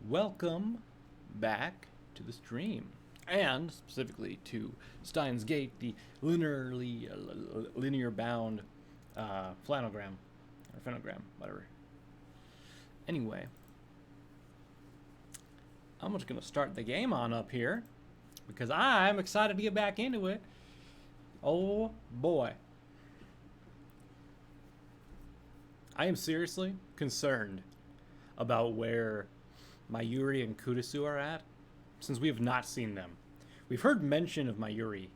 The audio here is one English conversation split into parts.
welcome back to the stream, and specifically to Steins Gate, the linear bound flanogram, or phenogram, whatever. Anyway, I'm just gonna start the game on up here because I'm excited to get back into it. Oh boy. I am seriously concerned about where Mayuri and Kurisu are at, since we have not seen them. We've heard mention of Mayuri,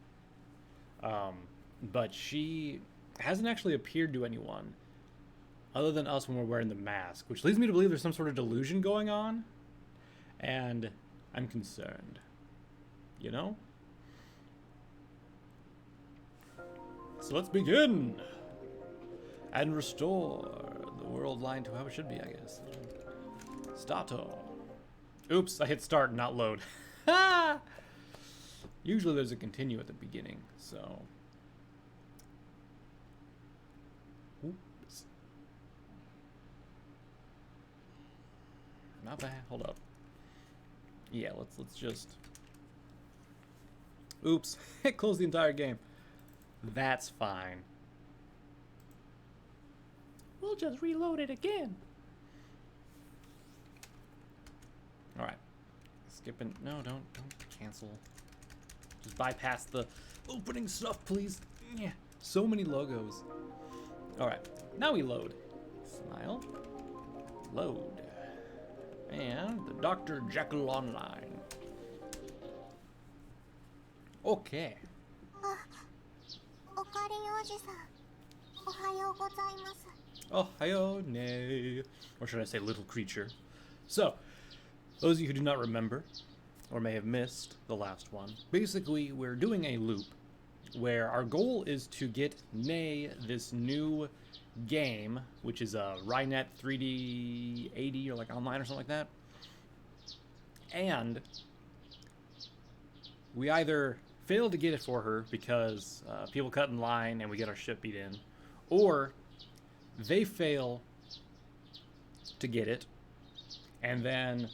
but she hasn't actually appeared to anyone other than us when we're wearing the mask, which leads me to believe there's some sort of delusion going on, and I'm concerned. You know? So let's begin! And restore the world line to how it should be, I guess. Stato. Oops, I hit start, not load. Usually there's a continue at the beginning, so. Oops. Not bad. Hold up. Yeah, let's just. Oops, it closed the entire game. That's fine. We'll just reload it again. Alright. Skipping. No, don't cancel. Just bypass the opening stuff, please. Yeah. So many logos. Alright. Now we load. Smile. Load. And the Dr. Jekyll Online. Okay. Ohayo ne. Or should I say little creature? So, those of you who do not remember, or may have missed the last one, basically we're doing a loop where our goal is to get Nay this new game, which is a Rynet 3D80 or like online or something like that. And we either fail to get it for her because people cut in line and we get our shit beat in, or they fail to get it, and then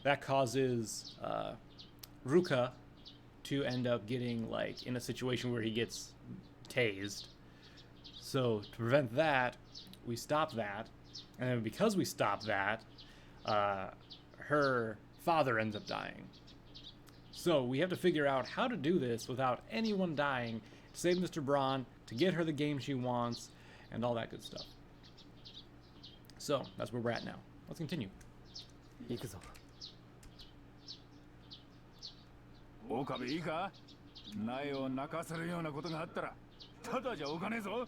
that causes Ruka to end up getting like in a situation where he gets tased. So to prevent that, we stop that, and then because we stop that, her father ends up dying. So we have to figure out how to do this without anyone dying, to save Mr. Braun, to get her the game she wants, and all that good stuff. So that's where we're at now. Let's continue. 行くぞ。岡部いいか？苗を泣かせるようなことがあったらただじゃおかねえぞ。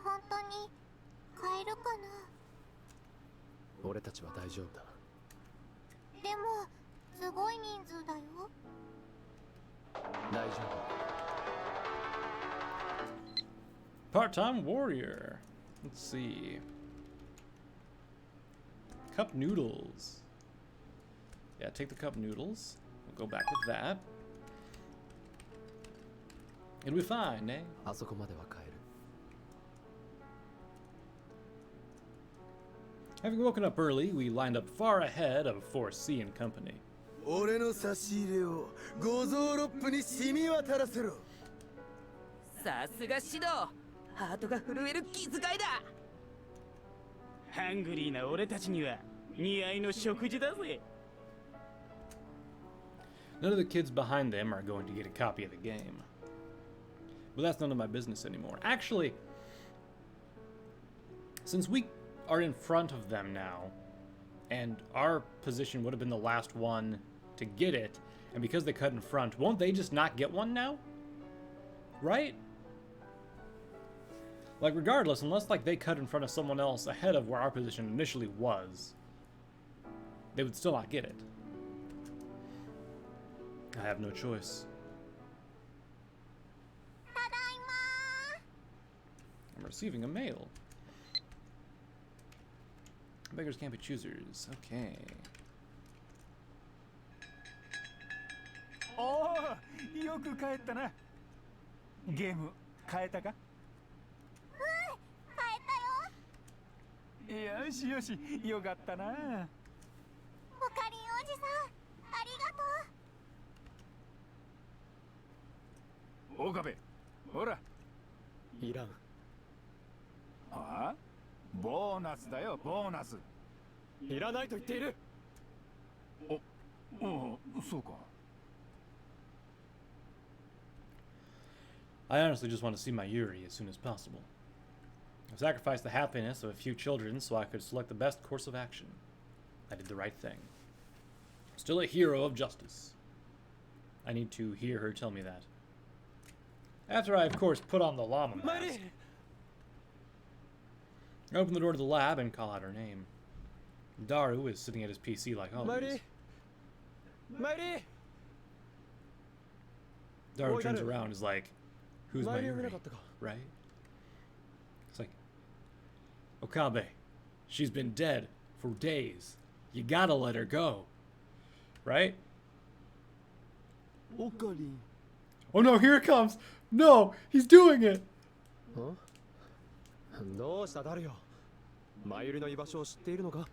本当に買えるかな。俺たちは大丈夫だ。でもすごい人数だよ。大丈夫。Part-time warrior. Let's see. Cup noodles. Yeah, take the cup noodles. We'll go back with that. It'll be fine, eh? あそこまでは買える。Having woken up early, we lined up far ahead of 4C and company. 俺の差し入れを五臓六腑に染み渡らせろ。さすが指導、ハートが震える気遣いだ。ハングリーな俺たちには似合いの食事だぜ。None of the kids behind them are going to get a copy of the game. But that's none of my business anymore. Actually, since we are in front of them now, and our position would have been the last one to get it, and because they cut in front, won't they just not get one now? Right? Like, regardless, unless like they cut in front of someone else ahead of where our position initially was, they would still not get it. I have no choice. ただいま。 I'm receiving a mail. Beggars can't be choosers. Okay. おお、よく帰ったな。ゲーム変えたか？変えたよ。よしよし、よかったな。おかりんおじさん、ありがとう。岡部、ほら。いらん。ああ、ボーナスだよ、ボーナス。いらないと言っている。お、そうか。I honestly just want to see my Yuri as soon as possible. I sacrificed the happiness of a few children so I could select the best course of action. I did the right thing. Still a hero of justice. I need to hear her tell me that. After I, of course, put on the llama mask. I open the door to the lab and call out her name. Daru is sitting at his PC like always. Daru turns around and is like, who's my Yuri? Right? It's like, Okabe, she's been dead for days. You gotta let her go. Right? オカリン Oh no, here it comes! No! He's doing it! どうしたダルよ。マユリの居場所を知っているのか。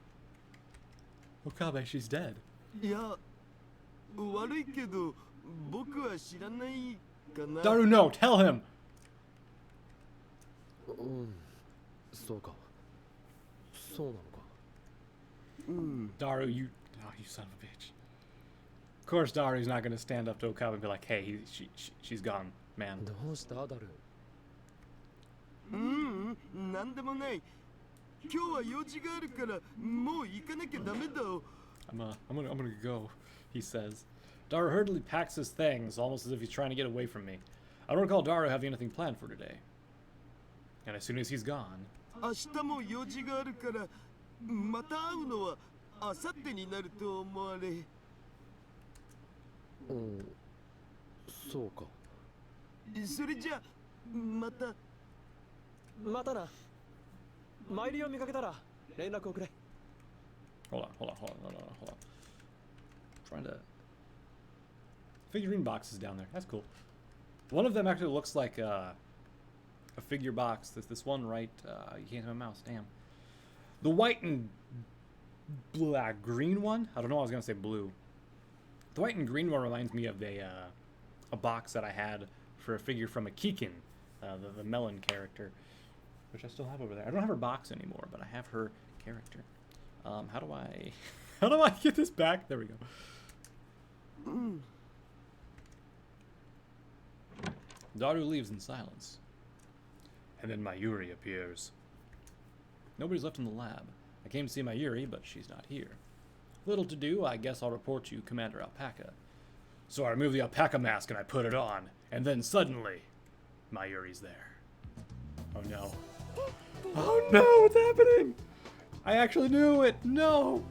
Okabe, she's dead. いや悪いけど僕は知らないかな Daru, no! Tell him! そうか。そうなのか。Daru, you... Oh, you son of a bitch. Of course, Daru's not gonna stand up to Okabe and be like, hey, she's gone, man. どうしたダル。なんでもない今日は用事があるからもう行かなきゃダメだ I'm gonna go, he says. Daru hurriedly packs his things, almost as if he's trying to get away from me. I don't recall Daru having anything planned for today. And as soon as he's gone... 明日も用事があるからまた会うのは明後日になると思われそうか。それじゃまたまたな。マイリを見かけたら連絡をくれ。Hold on. Trying to... Figurine boxes down there. That's cool. One of them actually looks like a figure box. This one right... you can't see my mouse. Damn. The white and black green one? I don't know. I was going to say blue. The white and green one reminds me of a box that I had for a figure from a Kikin, the melon character, which I still have over there. I don't have her box anymore, but I have her character. How do I get this back? There we go. Daru leaves in silence. And then Mayuri appears. Nobody's left in the lab. I came to see Mayuri, but she's not here. Little to do, I guess I'll report to Commander Alpaca. So I remove the alpaca mask and I put it on. And then suddenly, Mayuri's there. Oh no. Oh no, what's happening? I actually knew it. No.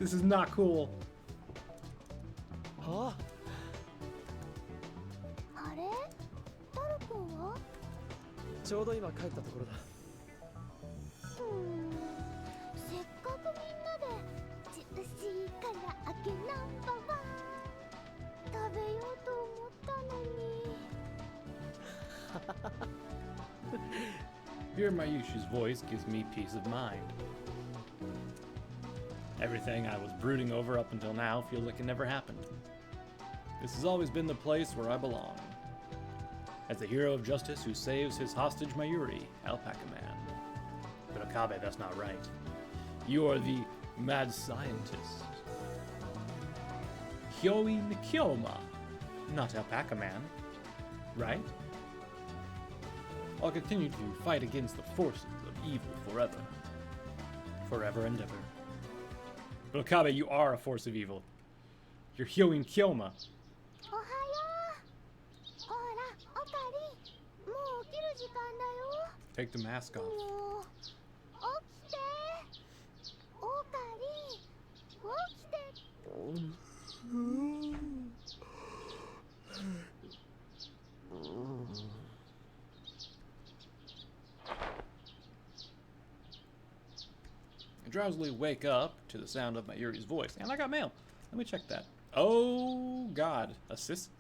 This is not cool. はあ。あれダル君はちょうど今帰ったところだ。せっかくみんなでジューシーから揚げナンバーワン食べようと思ったのに Hearing Mayushi's voice gives me peace of mind. Everything I was brooding over up until now feels like it never happened. This has always been the place where I belong. As the hero of justice who saves his hostage Mayuri, Alpaca Man. But Okabe, that's not right. You are the mad scientist. Hyoi Nikyoma, not Alpaca Man. Right? I'll continue to fight against the forces of evil forever. Forever and ever. But Okabe, you are a force of evil. You're Hyoi Nikyoma. おはようほらおかりもう起きる時間だよ Take the mask off. もう起きておかり起きて I drowsily wake up to the sound of Mayuri's voice. And I got mail. Let me check that. Oh, God. Assistant?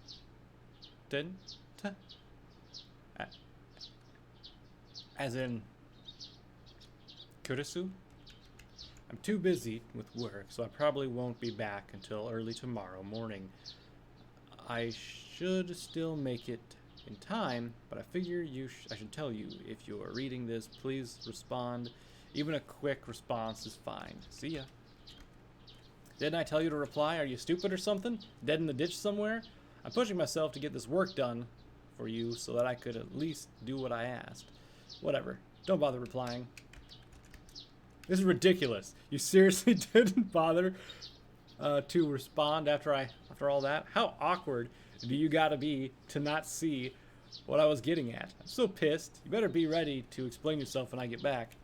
As in... Kurisu? I'm too busy with work, so I probably won't be back until early tomorrow morning. I should still make it in time, but I figure I should tell you. If you are reading this, please respond. Even a quick response is fine. See ya. Didn't I tell you to reply? Are you stupid or something? Dead in the ditch somewhere? I'm pushing myself to get this work done for you so that I could at least do what I asked. Whatever. Don't bother replying. This is ridiculous. You seriously didn't bother to respond after all that? How awkward do you gotta be to not see what I was getting at? I'm so pissed. You better be ready to explain yourself when I get back.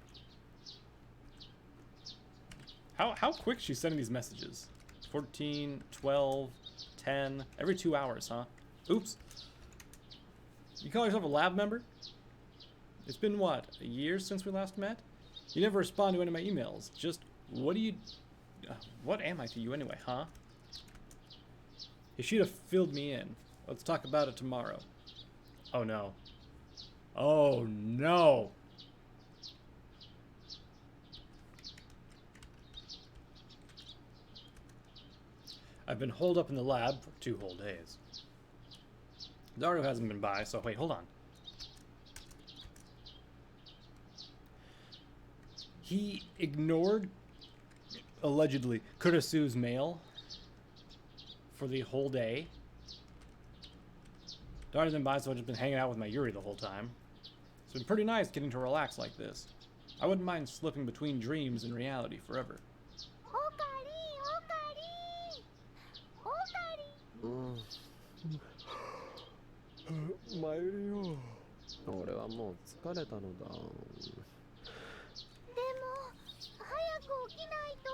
How quick she's sending these messages? 14, 12, 10, every 2 hours, huh? Oops. You call yourself a lab member? It's been what, a year since we last met? You never respond to any of my emails. Just, what am I to you anyway, huh? You should have filled me in. Let's talk about it tomorrow. Oh no. Oh no! I've been holed up in the lab for 2 whole days. Dario hasn't been by, so wait, hold on. He ignored, allegedly, Kurisu's mail for the whole day. Dario's been by, so I've just been hanging out with my Yuri the whole time. It's been pretty nice getting to relax like this. I wouldn't mind slipping between dreams and reality forever. マユリよ、俺はもう疲れたのだ。でも早く起きないと。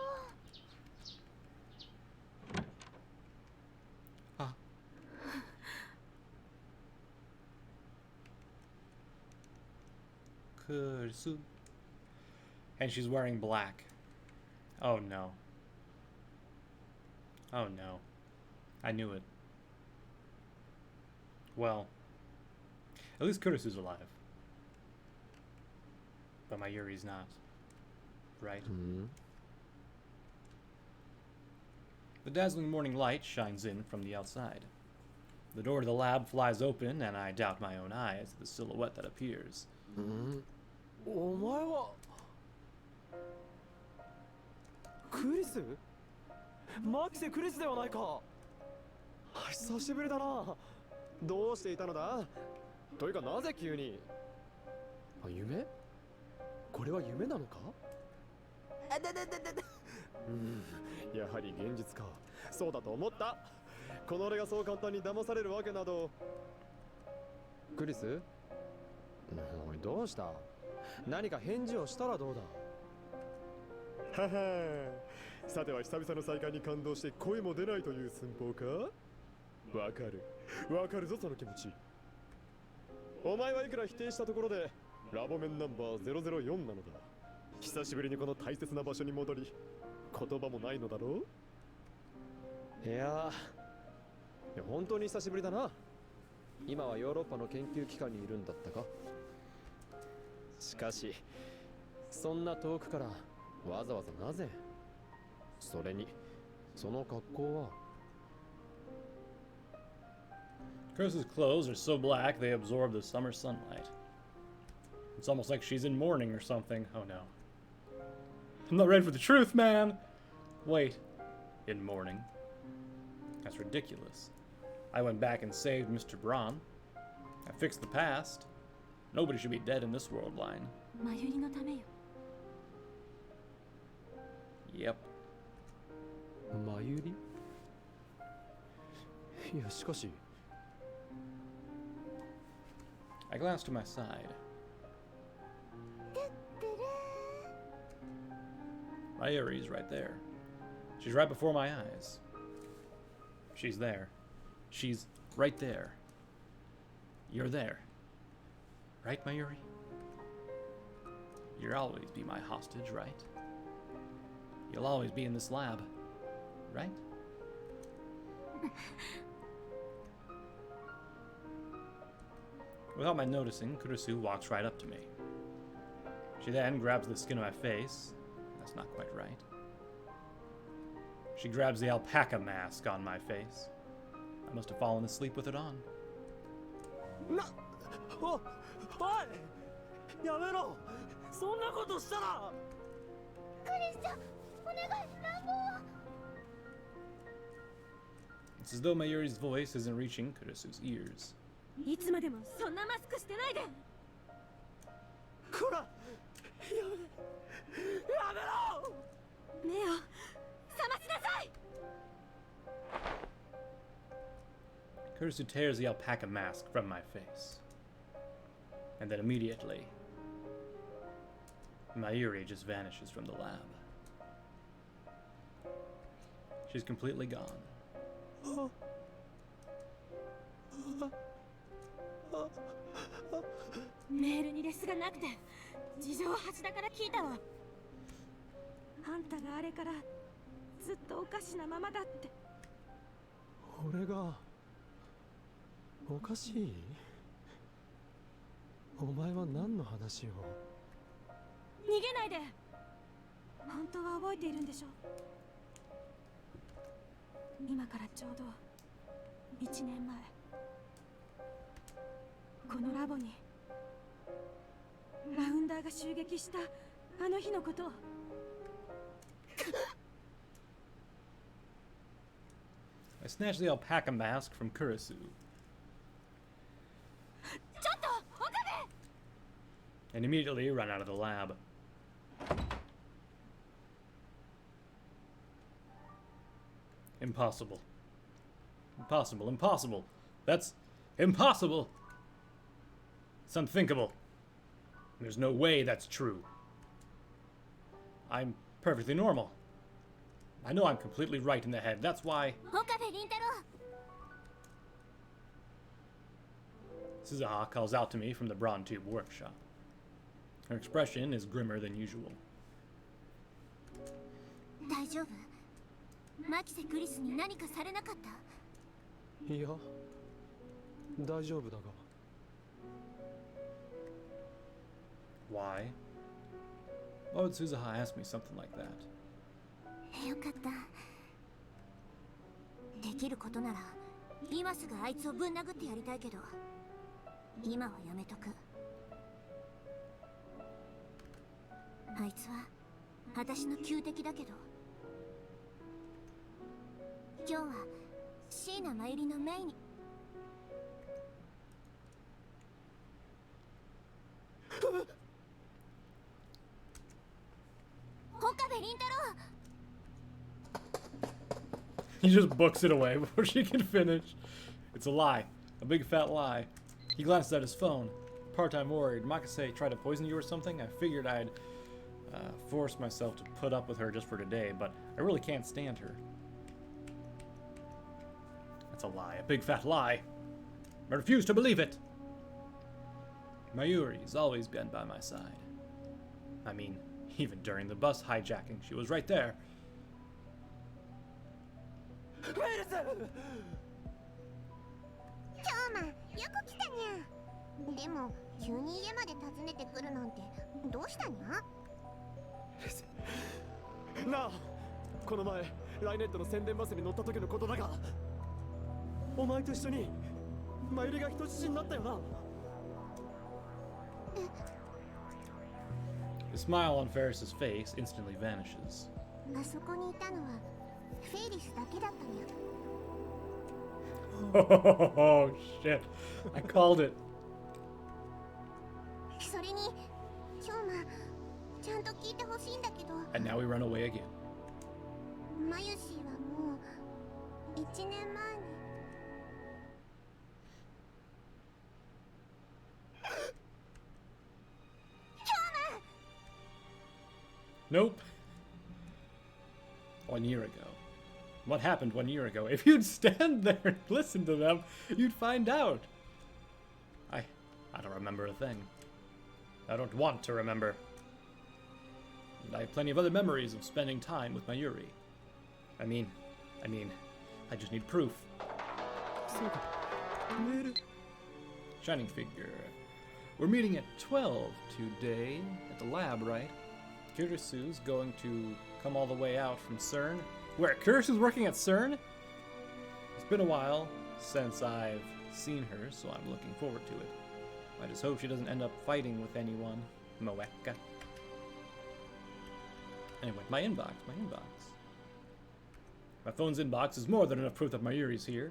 あ。Kurisu. And she's wearing black. Oh no. Oh no. I knew it. Well, at least Kurisu's alive. But my Yuri's not. Right? Mm-hmm. The dazzling morning light shines in from the outside. The door to the lab flies open, and I doubt my own eyes at the silhouette that appears. Mm-hmm. お前はクリス？マキセクリスではないか。久しぶりだな。どうしていたのだ？というかなぜ急に？あ、夢？これは夢なのか？やはり現実か。そうだと思った。この俺がそう簡単に騙されるわけなど。クリス？おい、どうした？何か返事をしたらどうだ？はは、さては久々の再会に感動して声も出ないという寸法か？わかる。わかるぞその気持ち。お前はいくら否定したところでラボ面ナンバー004なのだ。久しぶりにこの大切な場所に戻り言葉もないのだろう。いや本当に久しぶりだな。今はヨーロッパの研究機関にいるんだったか。しかしそんな遠くからわざわざなぜ？それにその格好は。Kurisu's clothes are so black they absorb the summer sunlight. It's almost like she's in mourning or something. Oh no. I'm not ready for the truth, man! Wait. In mourning? That's ridiculous. I went back and saved Mr. Braun. I fixed the past. Nobody should be dead in this world line. マユリのためよ。Yep. マユリ？いや、しかし。I glanced to my side. Mayuri's right there. She's right before my eyes. She's there. She's right there. You're there. Right, Mayuri? You'll always be my hostage, right? You'll always be in this lab, right? Without my noticing, Kurisu walks right up to me. She then grabs the skin of my face, That's not quite right. She grabs the alpaca mask on my face. I must have fallen asleep with it on. おいやめろそんなことしたらクリスちゃんお願い乱暴は It's as though Mayuri's voice isn't reaching Kurisu's ears. いつまでもそんなマスクしてないで。こらやめろ目を覚ましなさい。 Kurisu tears the alpaca mask from my face. And then immediately, Mayuri just vanishes from the lab. She's completely gone. メールにレスがなくて事情を橋田から聞いたわ。あんたがあれからずっとおかしなままだって。俺がおかしいお前は何の話を逃げないで。本当は覚えているんでしょ。今からちょうど1年前このラボにラウンダーが襲撃したあの日のこと。 I snatch the alpaca mask from Kurisu. ちょっと岡部 And immediately run out of the lab. Impossible. Impossible, impossible. That's impossible. It's unthinkable. There's no way that's true. I'm perfectly normal. I know I'm completely right in the head. That's why 岡部倫太郎 Suzuha calls out to me from the Braun Tube workshop. Her expression is grimmer than usual. 大丈夫マキセクリスに何かされなかった？いや大丈夫だが Why? Why would Suzuha ask me something like that? よかった。できることなら今すぐあいつをぶん殴ってやりたいけど今はやめとく。あいつは私の旧敵だけど今日は椎名真由里のメイに岡部倫太郎 He just books it away before she can finish. It's a lie. A big fat lie. He glances at his phone. Part-time worried. Makase tried to poison you or something? I figured I'd force myself to put up with her just for today, but I really can't stand her. That's a lie. A big fat lie. I refuse to believe it. Mayuri's always been by my side. I mean, even during the bus hijacking, she was right there. メルス今日もよく来たにゃ。でも急に家まで訪ねてくるなんてどうしたにゃ？なあこの前ライネットの宣伝バスに乗った時のことだがお前と一緒にマユリが人質になったよな The smile on Ferris's face instantly vanishes. あそこにいたのはフェイリスだけだったにゃ。 Oh shit. I called it. それに今日もちゃんと聞いてほしいんだけど And now we run away again. マユシーはもう1年前に Nope. 1 year ago. What happened 1 year ago? If you'd stand there and listen to them, you'd find out. I don't remember a thing. I don't want to remember. And I have plenty of other memories of spending time with Mayuri. I mean, I just need proof. そうかメール Shining figure. We're meeting at 12 today at the lab, right? Kurisu's going to come all the way out from CERN. Where? Kurisu's working at CERN? It's been a while since I've seen her, so I'm looking forward to it. I just hope she doesn't end up fighting with anyone. Moeka. Anyway, my inbox. My phone's inbox is more than enough proof that Mayuri's here.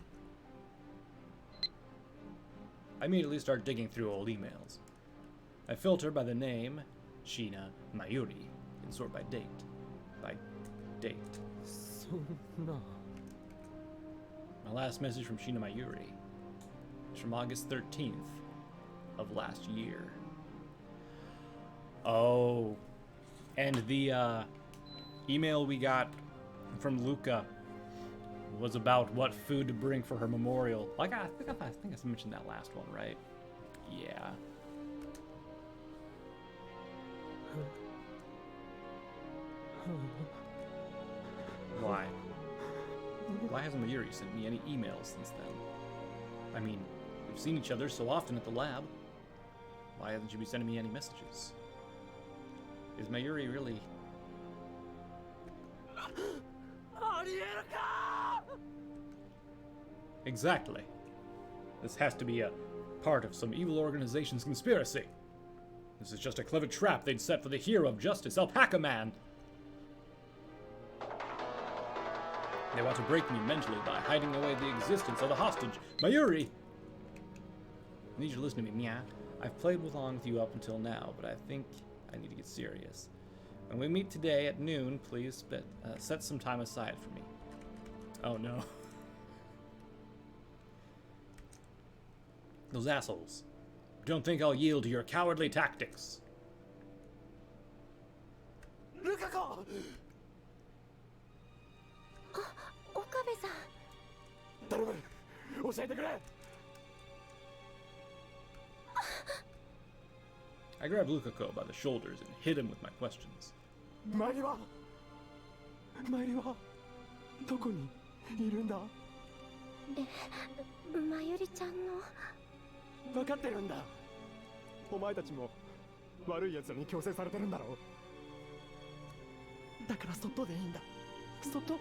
I immediately start digging through old emails. I filter by the name, Sheena Mayuri, and sort by date. By date. そんな My last message from Sheena Mayuri is from August 13th of last year. Oh, and the email we got from Luca was about what food to bring for her memorial. Like I think I mentioned that last one, right? Yeah. Why? Why hasn't Mayuri sent me any emails since then? I mean, we've seen each other so often at the lab. Why hasn't she been sending me any messages? Is Mayuri really... Exactly. This has to be a part of some evil organization's conspiracy. This is just a clever trap they'd set for the hero of justice, Alpaca Man. They want to break me mentally by hiding away the existence of the hostage, Mayuri! I need you to listen to me, Mia. I've played along with you up until now, but I think I need to get serious. When we meet today at noon, please set some time aside for me. Oh no. Those assholes. Don't think I'll yield to your cowardly tactics. ルカ子岡部さん。頼む教えてくれ I grabbed Lukako by the shoulders and hit him with my questions. マイリはどこにいるんだまゆりちゃんの。分かってるんだお前たちも悪い奴らに強制されてるんだろうだからそっとでいいんだそっと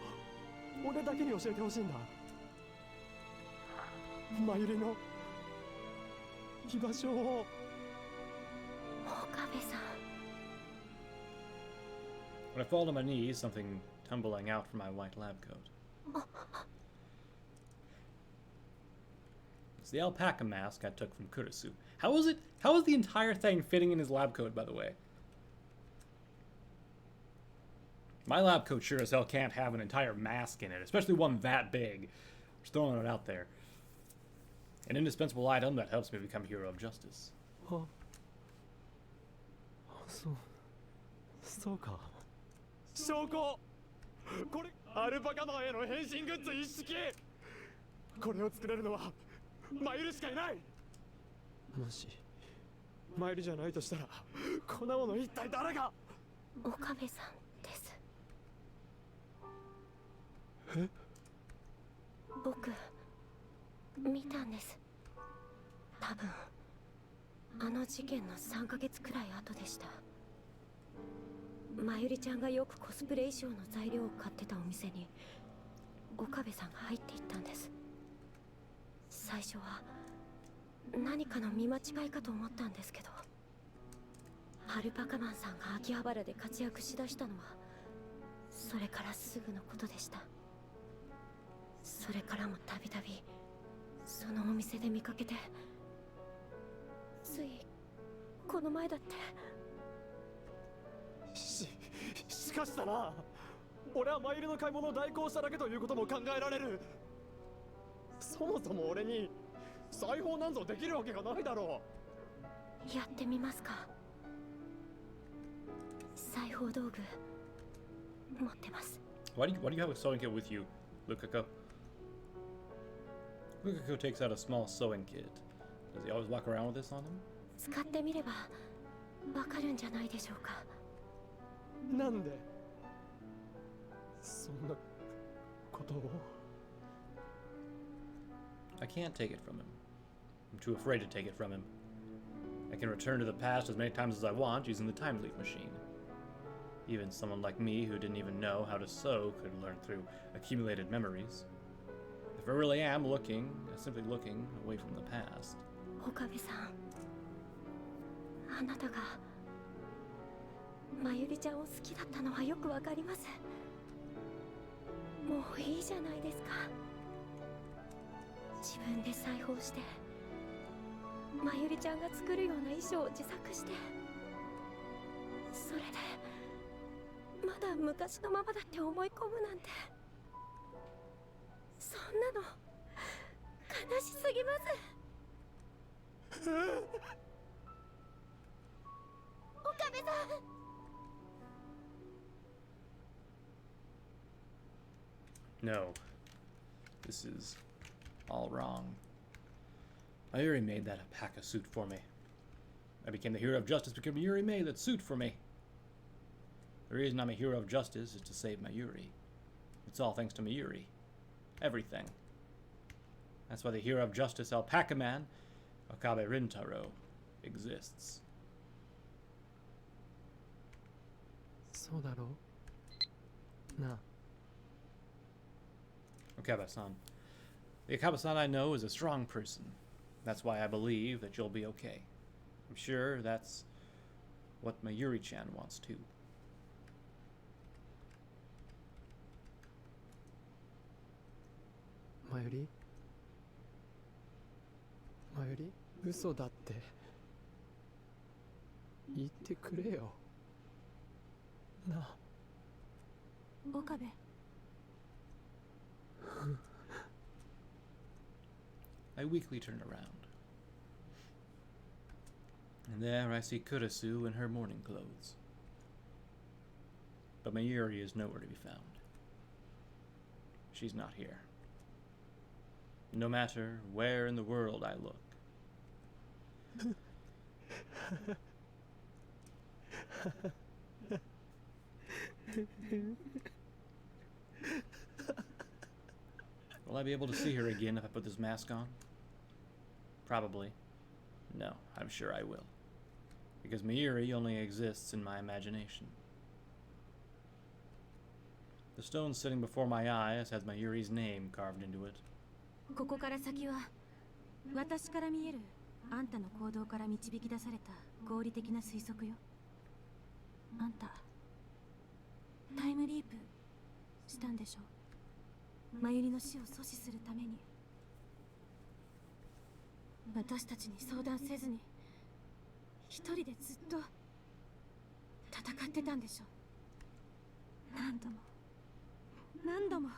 俺だけに教えてほしいんだまゆりの居場所を岡部さん。 When I fall to my knees, something tumbling out from my white lab coat. It's the alpaca mask I took from Kurisu. How is the entire thing fitting in his lab coat, by the way? My lab coat sure as hell can't have an entire mask in it, especially one that big. Just throwing it out there. An indispensable item that helps me become a hero of justice. そうか証拠これアルパカマンへの変身グッズ一式これを作れるのはマユルしかいないもしマユルじゃないとしたらこんなもの一体誰が岡部さんです。え僕見たんです。多分あの事件の3ヶ月くらい後でした。まゆりちゃんがよくコスプレ衣装の材料を買ってたお店に岡部さんが入っていったんです。最初は何かの見間違いかと思ったんですけど、アルパカマンさんが秋葉原で活躍しだしたのはそれからすぐのことでした。それからもたびたびそのお店で見かけて、ついこの前だって。しかしだな俺はマユルの買い物を代行しただけということも考えられるそもそも俺に裁縫なんぞできるわけがないだろうやってみますか。裁縫道具持ってます。 Why do you have a sewing kit with you, Lukako? Lukako takes out a small sewing kit. Does he always walk around with this on him? 使ってみればわかるんじゃないでしょうか。なんでそんなことを I can't take it from him. I'm too afraid to take it from him. I can return to the past as many times as I want using the time leap machine. Even someone like me who didn't even know how to sew could learn through accumulated memories. If I really am simply looking away from the past. 岡部さん、あなたがまゆりちゃんを好きだったのはよくわかります。もういいじゃないですか。自分で裁縫してまゆりちゃんが作るような衣装を自作して、それでまだ昔のままだって思い込むなんて、そんなの悲しすぎます。岡部さん。No. This is all wrong. Mayuri made that alpaca suit for me. I became the hero of justice because Mayuri made that suit for me. The reason I'm a hero of justice is to save Mayuri. It's all thanks to Mayuri. Everything. That's why the hero of justice Alpaca Man, Okabe Rintaro, exists. そうだろうなあ。Okabe-san. The Okabe-san I know is a strong person. That's why I believe that you'll be okay. I'm sure that's what Mayuri-chan wants too. まゆり嘘だって言ってくれよなあ。岡部。I weakly turn around. And there I see Kurisu in her mourning clothes. But Mayuri is nowhere to be found. She's not here. No matter where in the world I look. Will I be able to see her again if I put this mask on? Probably. No, I'm sure I will. Because Mayuri only exists in my imagination. The stone sitting before my eyes has Mayuri's name carved into it. ここから先は私から見えるあんたの行動から導き出された合理的な推測よ。あんたタイムリープしたんでしょ。まゆりの死を阻止するために。私たちに相談せずに一人でずっと戦ってたんでしょ。何度も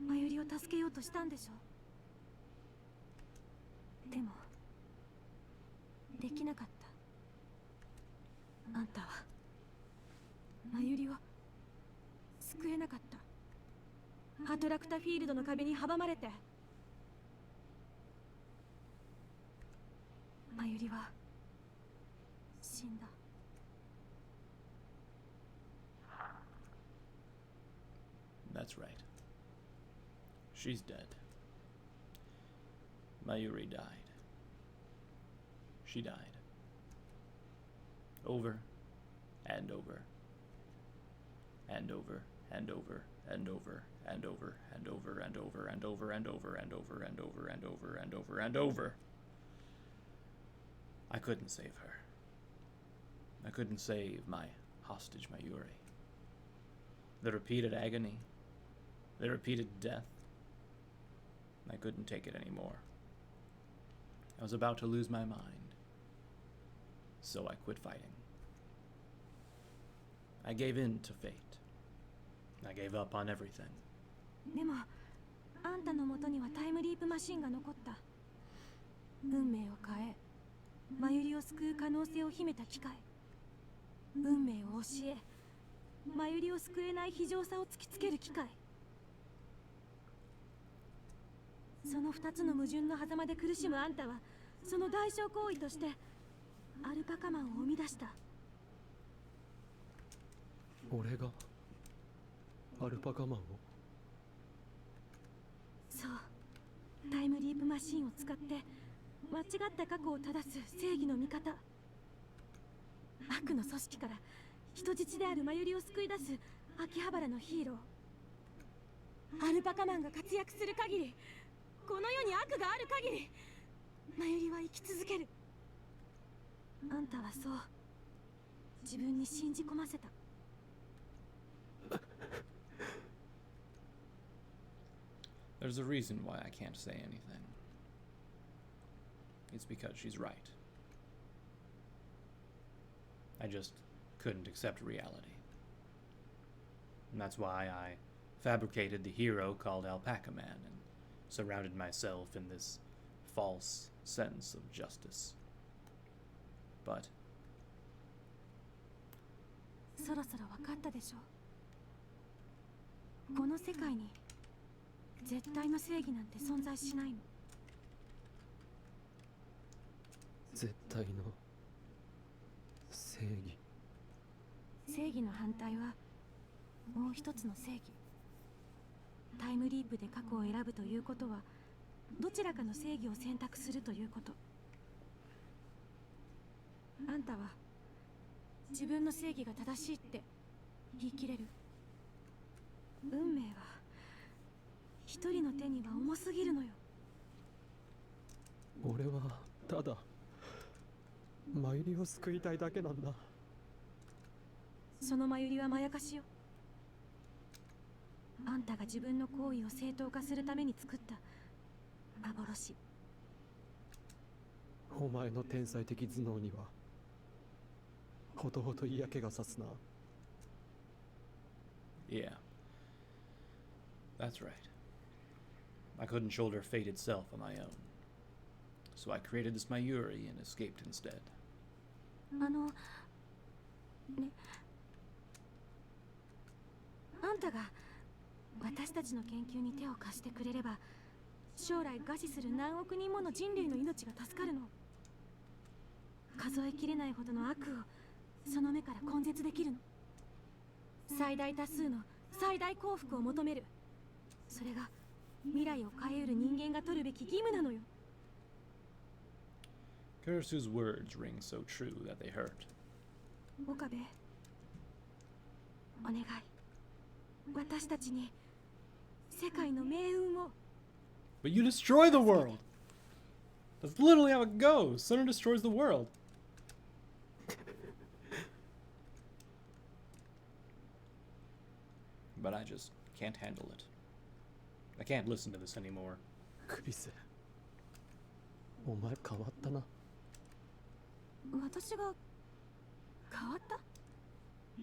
まゆりを助けようとしたんでしょ。でもできなかった。あんたはまゆりを救えなかった。アトラクタフィールドの壁に阻まれて。まゆりは死んだ。That's right. She's dead. Mayuri died. She died. Over and over and over and over and over and over and over and over and over and over and over and over and over and over and over. I couldn't save her. I couldn't save my hostage Mayuri. The repeated agony, the repeated death. I couldn't take it anymore. I was about to lose my mind. So I quit fighting. I gave in to fate. I gave up on everything. でもあんたの元にはタイムリープマシンが残った。運命を変え、まゆりを救う可能性を秘めた機械。運命を教え、まゆりを救えない非常さを突きつける機械。その二つの矛盾の狭間で苦しむあんたは、その代償行為としてアルパカマンを生み出した。俺がアルパカマンを。そう、タイムリープマシンを使って間違った過去を正す正義の味方。悪の組織から人質であるマユリを救い出す秋葉原のヒーロー。アルパカマンが活躍する限り、この世に悪がある限り、マユリは生き続ける。あんたはそう自分に信じ込ませた。There's a reason why I can't say anything. It's because she's right. I just couldn't accept reality. And that's why I fabricated the hero called Alpaca Man and surrounded myself in this false sense of justice. But そろそろ分かったでしょ。この世界に絶対の正義なんて存在しないの。絶対の正義。正義の反対はもう一つの正義。タイムリープで過去を選ぶということは、どちらかの正義を選択するということ。あんたは自分の正義が正しいって言い切れる？運命は一人の手には重すぎるのよ。俺はただマユリを救いたいだけなんだ。そのマユリはまやかしよ。あんたが自分の行為を正当化するために作った幻。お前の天才的頭脳にはほとほと嫌気がさすな。yeah, that's right. I couldn't shoulder fate itself on my own. So I created this Mayuri and escaped instead. ね、あんたが私たちの研究に手を貸してくれれば、将来餓死する何億人もの人類の命が助かるの。数えきれないほどの悪をその目から根絶できるの。最大多数の最大幸福を求める。それが未来を変えうる人間が取るべき義務なのよ。Kurasu's words ring so true that they hurt. 岡部、お願い。私たちに世界の命運を。 But you destroy the world! That's literally how it goes. Someone destroys the world. But I just can't handle it. I can't listen to this anymore. クリス、お前変わったな。私が変わった？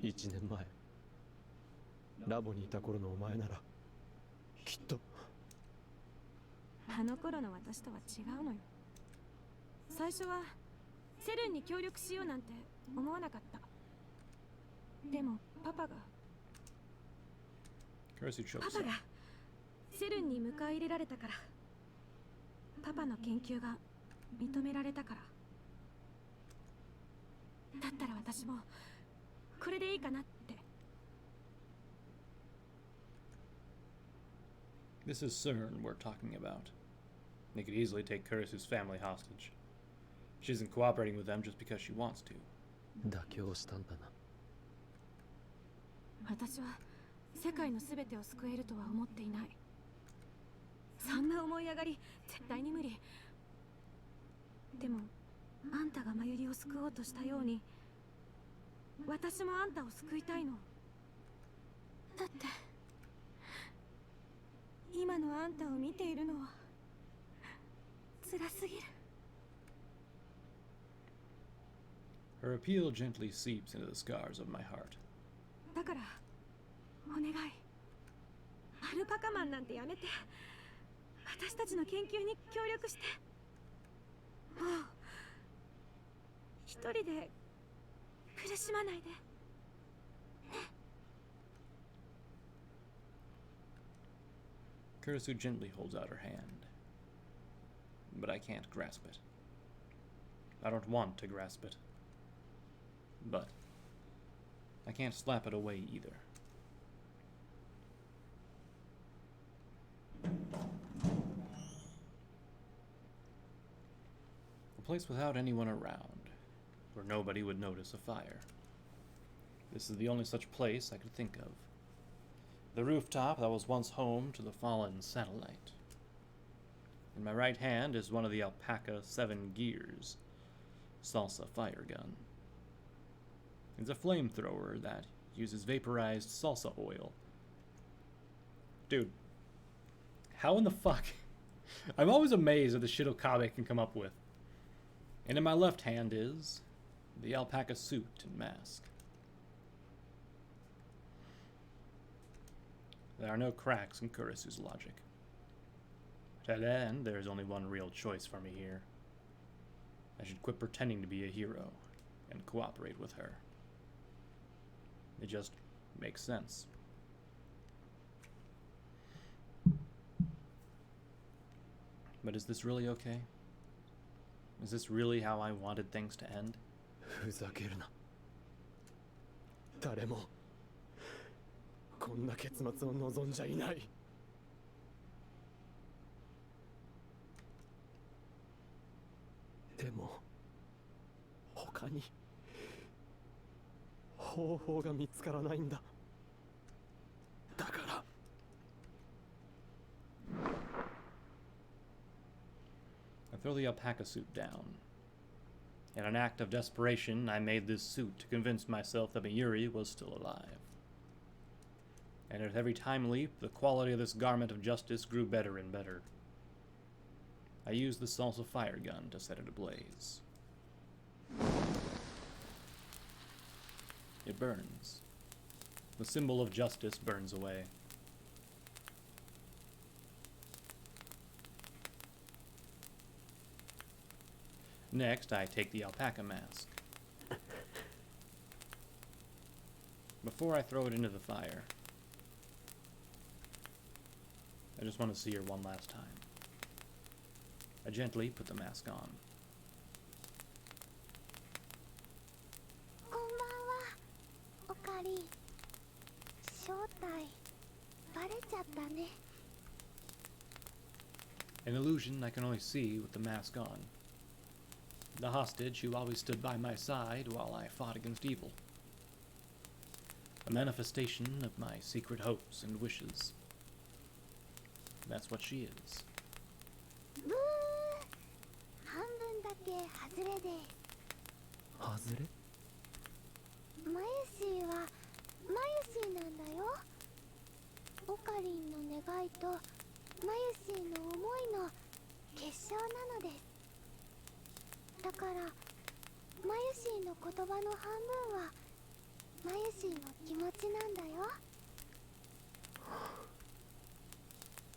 1年前ラボにいた頃のお前ならきっと。あの頃の私とは違うのよ。最初はセルンに協力しようなんて思わなかった。でもパパが Kurasu chokes パ up. パがセルンに迎え入れられたから。パパの研究が認められたから。だったら私もこれでいいかなって。 This is CERN we're talking about. They could easily take Kurasu's family hostage. She isn't cooperating with them just because she wants to. 妥協したんだな。私は世界の全てを救えるとは思っていない。そんな思い上がり絶対に無理。でもあんたがマユリを救おうとしたように、私もあんたを救いたいの。だって今のあんたを見ているのは辛すぎる。 Her appeal gently seeps into the scars of my heart. だからお願い、アルパカマンなんてやめて、私たちの研究に協力して。もう一人で苦しまないで。 Kurasu gently holds out her hand. But I can't grasp it. I don't want to grasp it. But I can't slap it away either. A place without anyone around, where nobody would notice a fire. This is the only such place I could think of. The rooftop that was once home to the fallen satellite. In my right hand is one of the Alpaca 7 gears, salsa fire gun. It's a flamethrower that uses vaporized salsa oil. Dude, how in the fuck? I'm always amazed at the shit Okabe can come up with. And in my left hand is the alpaca suit and mask. There are no cracks in Kurisu's logic. To that end, there is only one real choice for me here. I should quit pretending to be a hero and cooperate with her. It just makes sense. But is this really okay? Is this really how I wanted things to end? ふざけるな。誰もこんな結末を望んじゃいない。でも他に方法が見つからないんだ。だから。I throw the alpaca suit down. In an act of desperation, I made this suit to convince myself that Mayuri was still alive. And at every time leap, the quality of this garment of justice grew better and better. I used the salsa fire gun to set it ablaze. It burns. The symbol of justice burns away. Next, I take the alpaca mask. Before I throw it into the fire, I just want to see her one last time. I gently put the mask on. こんばんは、おかり。正体バレちゃったね。 An illusion I can only see with the mask on. The hostage who always stood by my side while I fought against evil. A manifestation of my secret hopes and wishes. That's what she is. ブー、半分だけ外れです。外れ？マユシーはマユシーなんだよ。オカリンの願いとマユシーの思いの結晶なのです。だからマユシーの言葉の半分はマユシーの気持ちなんだよ。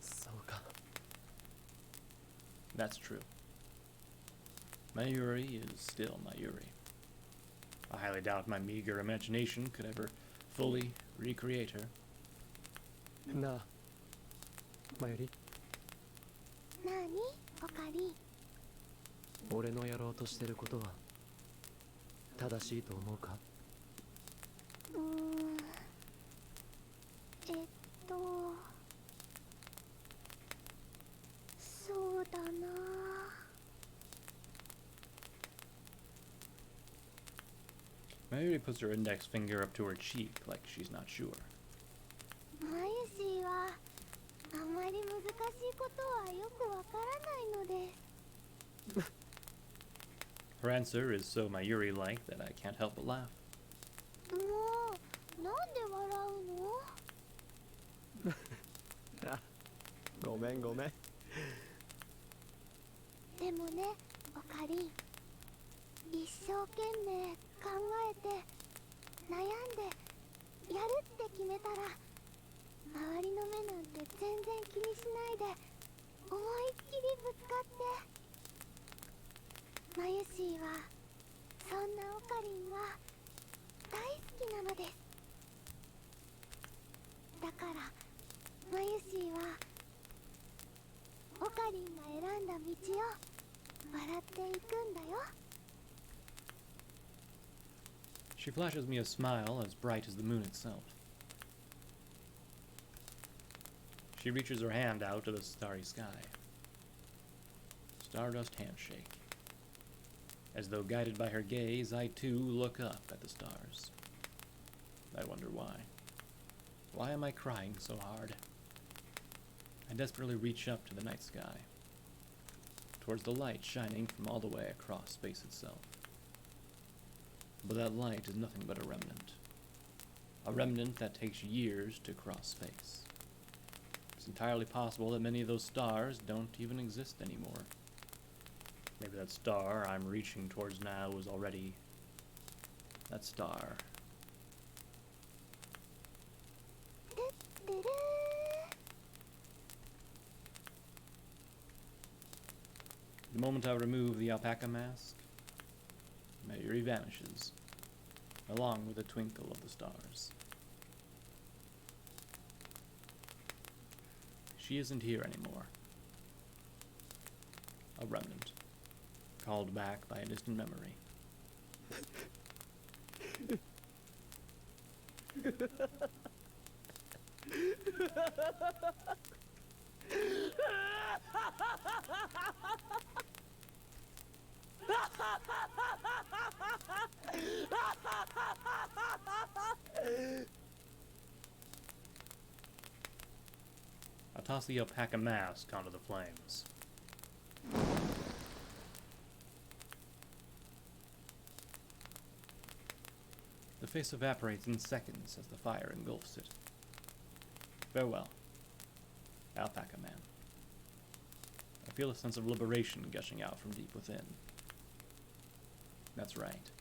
そうか。That's true. Mayuri is still Mayuri. I highly doubt my meager imagination could ever fully recreate her. なあ、マユリ。なあに、オカリン。俺のやろうとしてることは正しいと思うか？そうだな。Mayuri puts her index finger up to her cheek like she's not sure. マユシーはあまり難しいことはよくわからないのです。Her answer is so Mayuri-like that I can't help but laugh. もうなんで笑うの？あ、ごめんごめん。でもね、オカリン、一生懸命考えて悩んでやるって決めたら周りの目なんて全然気にしないで思いっきりぶつかってマユシーはそんなオカリンが大好きなのです。だからマユシーはオカリンが選んだ道を笑っていくんだよ。She flashes me a smile as bright as the moon itself. She reaches her hand out to the starry sky. Stardust handshake. As though guided by her gaze, I too look up at the stars. I wonder why. Why am I crying so hard? I desperately reach up to the night sky, towards the light shining from all the way across space itself. But that light is nothing but a remnant. A remnant that takes years to cross space. It's entirely possible that many of those stars don't even exist anymore. Maybe that star I'm reaching towards now was already that star. The moment I remove the alpaca mask, Mayuri vanishes, along with the twinkle of the stars. She isn't here anymore. A remnant, called back by a distant memory. I'll toss the alpaca mask onto the flames. The face evaporates in seconds as the fire engulfs it. Farewell, Alpaca Man. I feel a sense of liberation gushing out from deep within. That's right.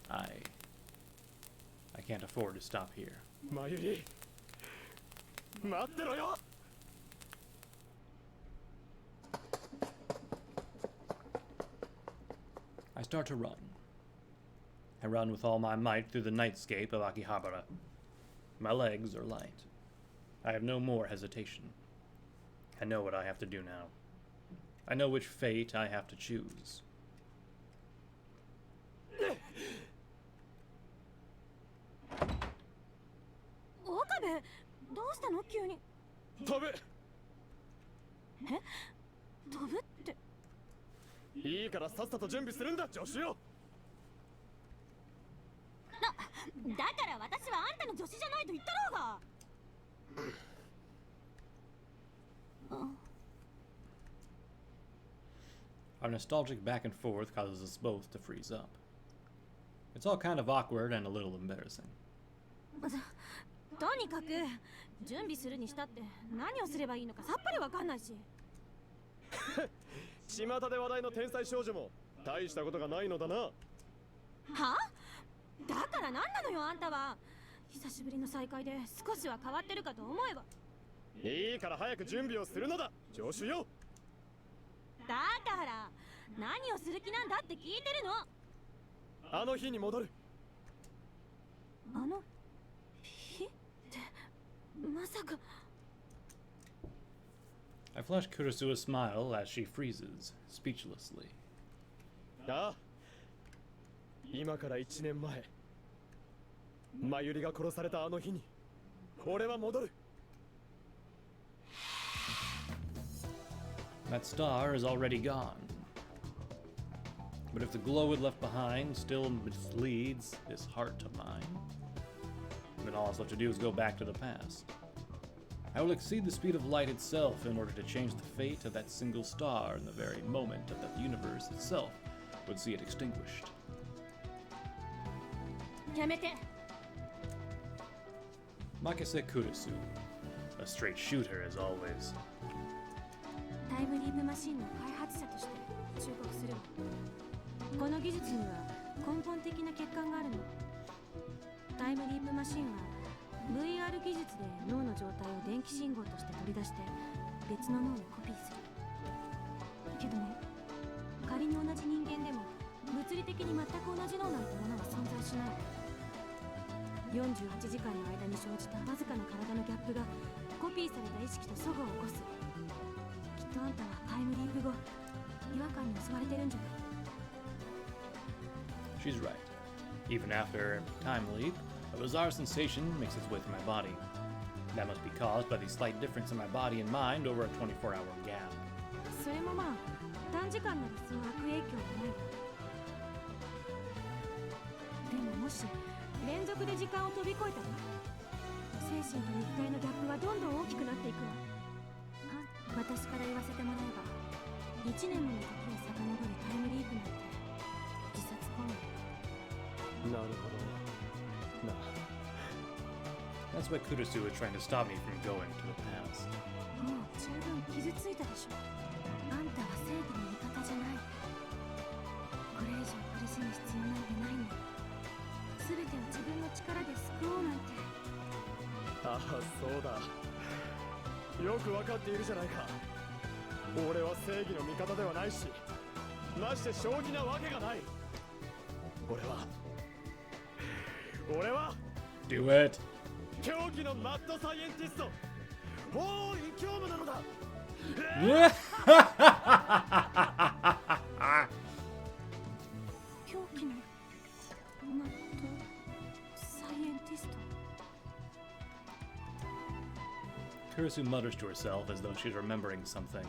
I can't afford to stop here. Mayuri, 待ってろよ! I start to run. I run with all my might through the nightscape of Akihabara. My legs are light. I have no more hesitation. I know what I have to do now. I know which fate I have to choose. Okabe, どうしたの急に。飛ぶ。え？飛ぶって。いいからさっさと準備するんだ、助手よ。だから私はあんたの助手じゃないと言ったろうが。Our nostalgic back and forth causes us both to freeze up. It's all kind of awkward and a little embarrassing. とにかく準備するにしたって何をすればいいのかさっぱりわかんないし。巷で話題の天才少女も大したことがないのだな。は？だから何なのよあんたは。久しぶりの再会で少しは変わってるかと思えば。いいから早く準備をするのだ、助手よ。だから何をする気なんだって聞いてるの。あの日に戻る。あの日ってまさか。I flash Kurisu a smile as she freezes, speechlessly. ああ、今から1年前、マユリが殺されたあの日に、俺は戻る。That star is already gone. But if the glow it left behind still misleads this heart of mine, then all I have to do is go back to the past. I will exceed the speed of light itself in order to change the fate of that single star in the very moment that the universe itself would see it extinguished. やめて。 Makise Kurisu, a straight shooter as always. タイムリープマシンの開発者として忠告するわ。この技術には根本的な欠陥があるの。タイムリープマシンは VR 技術で脳の状態を電気信号として取り出して別の脳にコピーする。けどね、仮に同じ人間でも物理的に全く同じ脳なんてものは存在しない。48時間の間に生じたわずかな体のギャップがコピーされた意識と齟齬を起こす。きっとあんたはタイムリープ後違和感に襲われてるんじゃない？ She's right. Even after time leap, a bizarre sensation makes its way through my body. That must be caused by the slight difference in my body and mind over a 24-hour gap. それもまあ短時間ならその悪影響はないわ。でももし連続で時間を飛び越えたわ。精神と肉体のギャップはどんどん大きくなっていくわ。私から言わせてもらえば、1年もの時を遡るタイムリープなんて自殺行為。なるほどな。 That's why Kurusu was trying to stop me from going to the past. もう十分傷ついたでしょ。あんたは正義の味方じゃない。これ以上苦しむ必要なんてないんだ。全てを自分の力で救おうなんて。ああ、そうだ。よくわかっているじゃないか。俺は正義の味方ではないし、まして正気なわけがない。俺は Do it! 狂気のマッドサイエンティスト、法医教務なのだ。狂気のマッドサイエンティスト。 Kurusu mutters to herself as though she's remembering something.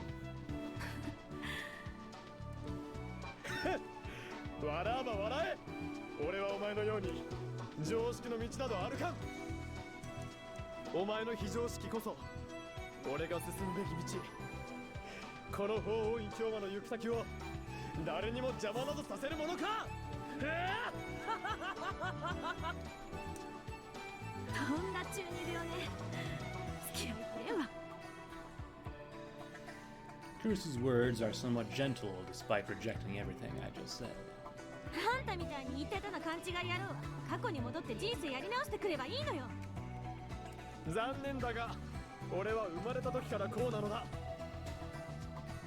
笑えば笑え。俺はお前のように常識の道など歩かん。お前の非常識こそ俺が進むべき道。この法医教魔の行く先を誰にも邪魔などさせるものか。とんだ中二病ね。付き合いくれんわ。 Kurusu's words are somewhat gentle despite rejecting everything I just said. あんたみたいに言ってたな勘違い野郎は過去に戻って人生やり直してくればいいのよ。残念だが俺は生まれた時からこうなのだ。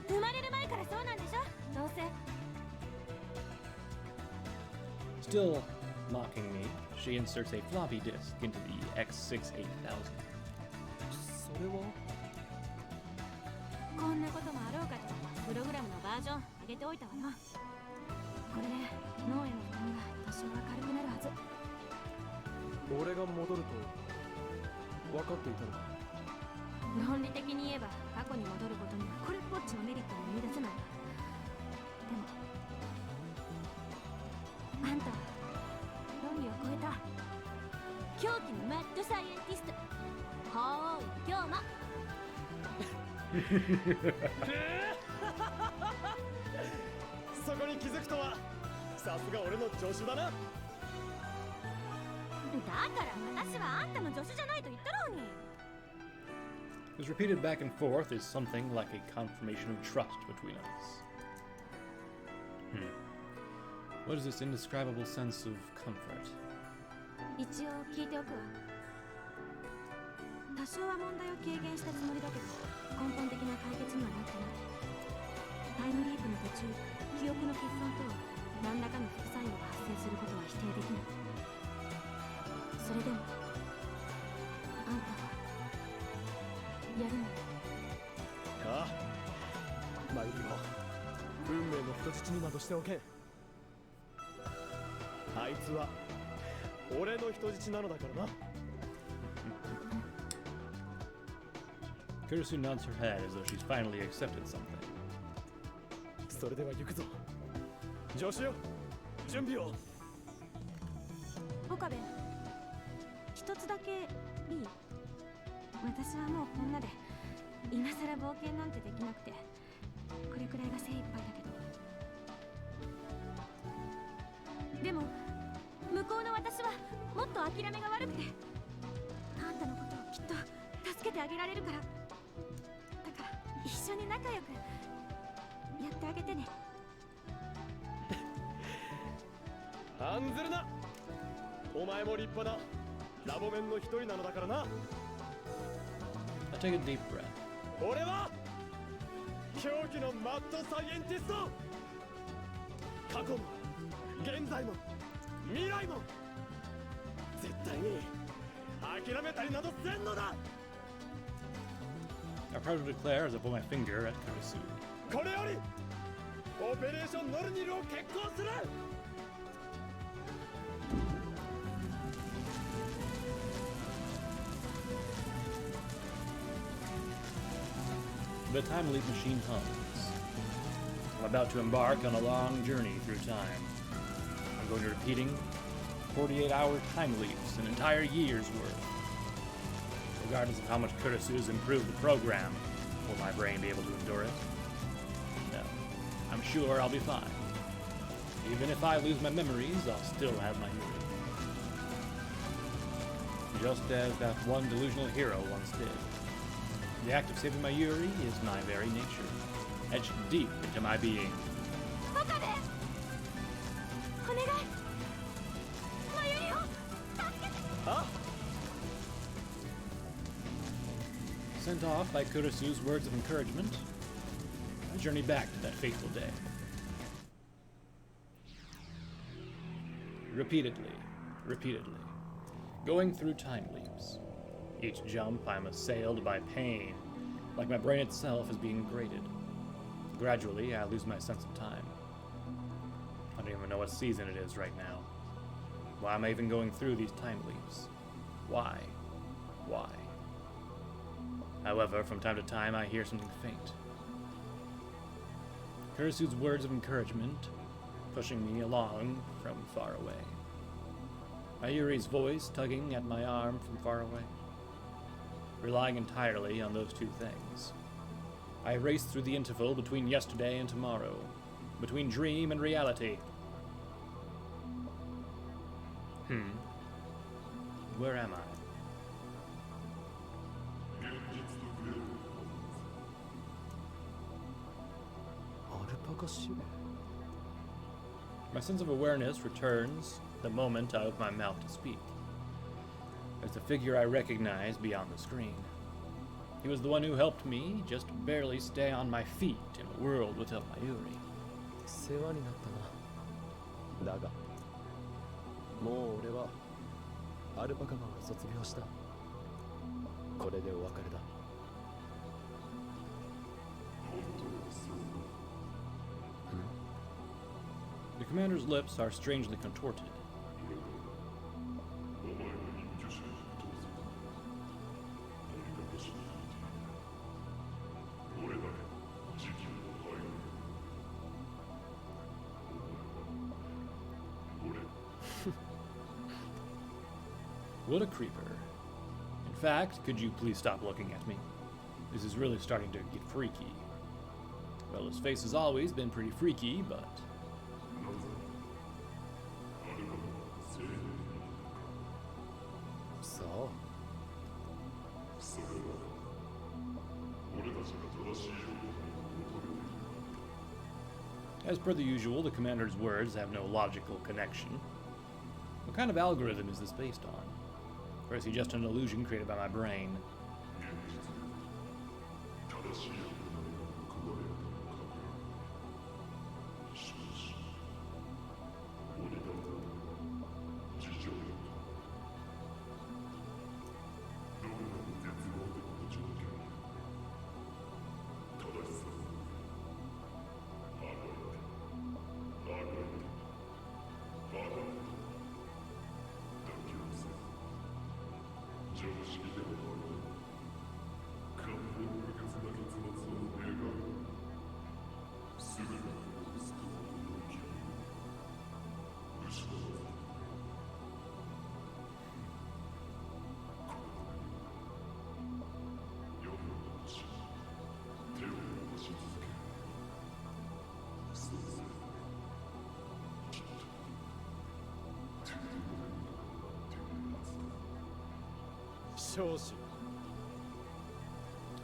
生まれる前からそうなんでしょ。どうせ Still mocking me, she inserts a floppy disk into the X68000. それはこんなこともあろうかとプログラムのバージョン上げておいたわよ。これで脳への負担が多少は軽くなるはず。俺が戻ると分かっていたのか。論理的に言えば過去に戻ることにはこれっぽっちのメリットも見出せないわ。でもあんたは論理を超えた狂気のマッドサイエンティスト、法医教魔。そこに気づくとはさすが俺の助手だな。だから私はあんたの助手じゃないと言ったろうに。 This repeated back and forth is something like a confirmation of trust between us. What is this indescribable sense of comfort? 一応聞いておくわ。多少は問題を軽減したつもりだけど根本的な解決にはなってない。タイムリープの途中記憶の欠損と何らかの副作用が発生することは否定できない。それでもあんたはやるのよ。ああ、マユリを運命の人質になどしておけん。あいつは俺の人質なのだからな。 Kurusu nods her head as though she's finally accepted something. それでは行くぞ。助手よ、準備を。岡部、一つだけいい？私はもうこんなで今さら冒険なんてできなくてこれくらいが精一杯だけど、でも向こうの私はもっと諦めが悪くてあんたのことをきっと助けてあげられるから。だから一緒に仲良くやってあげてね。案ずるな。お前も立派なラボメンの一人なのだからな。 I take a deep breath. 俺は狂気のマッドサイエンティスト。過去も現在も未来も絶対に諦めたりなどせんのだ。 I proudly declare as I point my finger at Kurusu. これよりオペレーションノルニルを決行する。 The time leap machine hums. I'm about to embark on a long journey through time. I'm going to be repeating 48-hour time leaps, an entire year's worth. Regardless of how much Kurisu's improved the program, will my brain be able to endure it? No. I'm sure I'll be fine. Even if I lose my memories, I'll still have my Yuri. Just as that one delusional hero once did. The act of saving my Yuri is my very nature, etched deep into my being. Sent off by Kurisu's words of encouragement, I journey back to that fateful day. Repeatedly, going through time leaps. Each jump I'm assailed by pain, like my brain itself is being grated. Gradually, I lose my sense of time. I don't even know what season it is right now. Why am I even going through these time leaps? Why? However, from time to time, I hear something faint. Kurisu's words of encouragement, pushing me along from far away. Mayuri's voice tugging at my arm from far away. Relying entirely on those two things. I race through the interval between yesterday and tomorrow, between dream and reality. Where am I? My sense of awareness returns the moment I open my mouth to speak. There's a figure I recognize beyond the screen. He was the one who helped me just barely stay on my feet in a world without my Yuri. 世話になったな。だが、もう俺はアルパカマンを卒業した。これでお別れだ。The commander's lips are strangely contorted. What a creeper. In fact, could you please stop looking at me? This is really starting to get freaky. Well, his face has always been pretty freaky, but... So? As per the usual, the commander's words have no logical connection. What kind of algorithm is this based on? Or is he just an illusion created by my brain?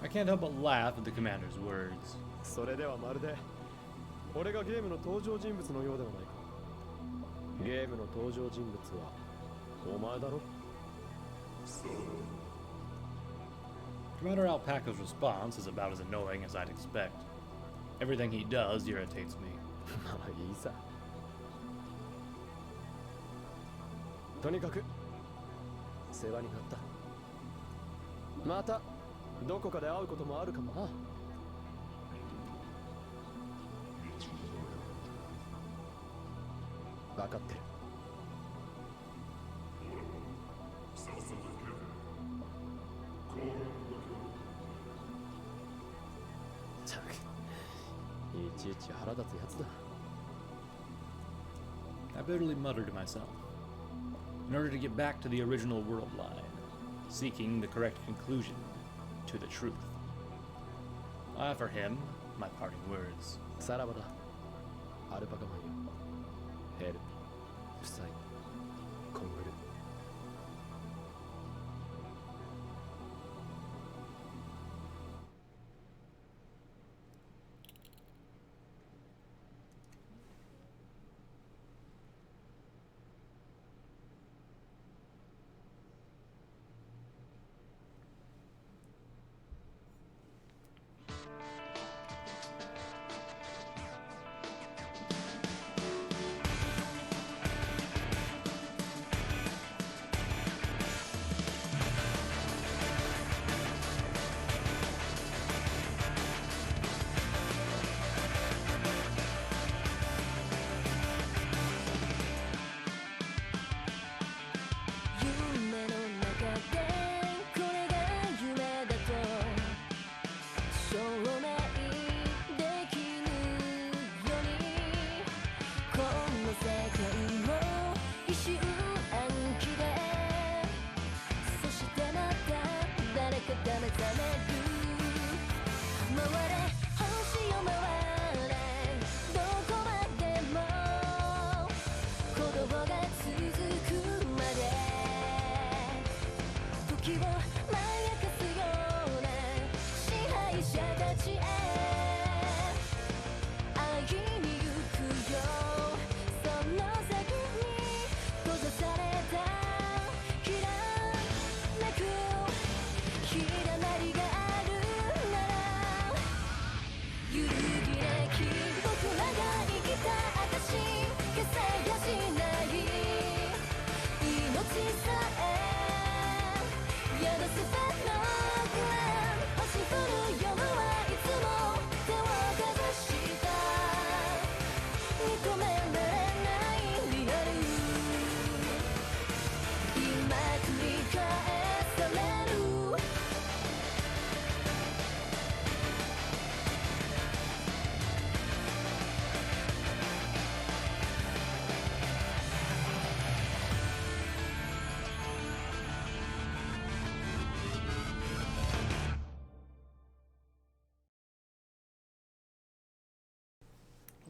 I can't help but laugh at the commander's words. それではまるで俺がゲームの登場人物のようではないか。ゲームの登場人物はお前だろ。Commander Alpaca's response is about as annoying as I'd expect. Everything he does irritates me. まあいいさ。とにかく世話になった。またどこかで会うこともあるかもな。分かってる。ったく、いちいち腹立つやつだ。I bitterly muttered to myself. in order to get back to the original world line, seeking the correct conclusion to the truth. I offer him my parting words. さらばだアルパカマンよヘルフサイコングル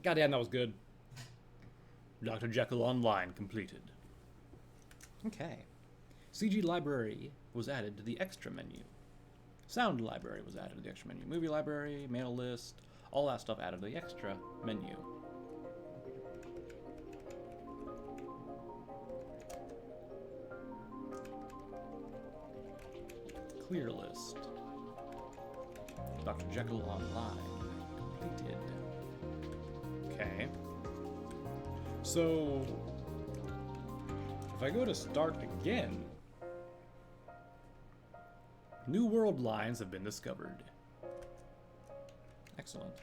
Goddamn, that was good. Dr. Jekyll Online completed. Okay. CG library was added to the extra menu. Sound library was added to the extra menu. Movie library, mail list, all that stuff added to the extra menu. Clear list. Dr. Jekyll Online completed. Okay. So, if I go to start again, new world lines have been discovered. Excellent.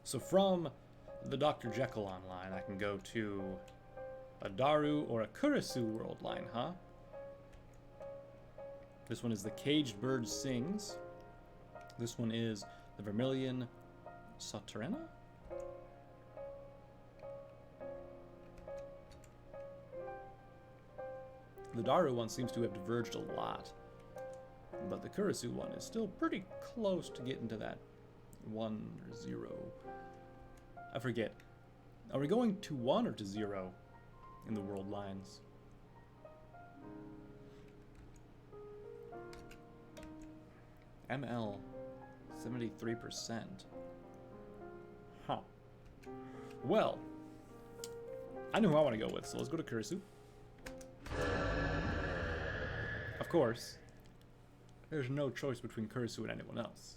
So from the Dr. Jekyll Online, I can go to a Daru or a Kurisu world line, huh? This one is the Caged Bird Sings. This one is the Vermilion Saturna? The Daru one seems to have diverged a lot, but the Kurisu one is still pretty close to getting to that 1 or 0. I forget. Are we going to 1 or to 0 in the world lines? ML 73%. Huh. Well, I know who I want to go with, so let's go to Kurisu. Of course, there's no choice between Kurisu and anyone else.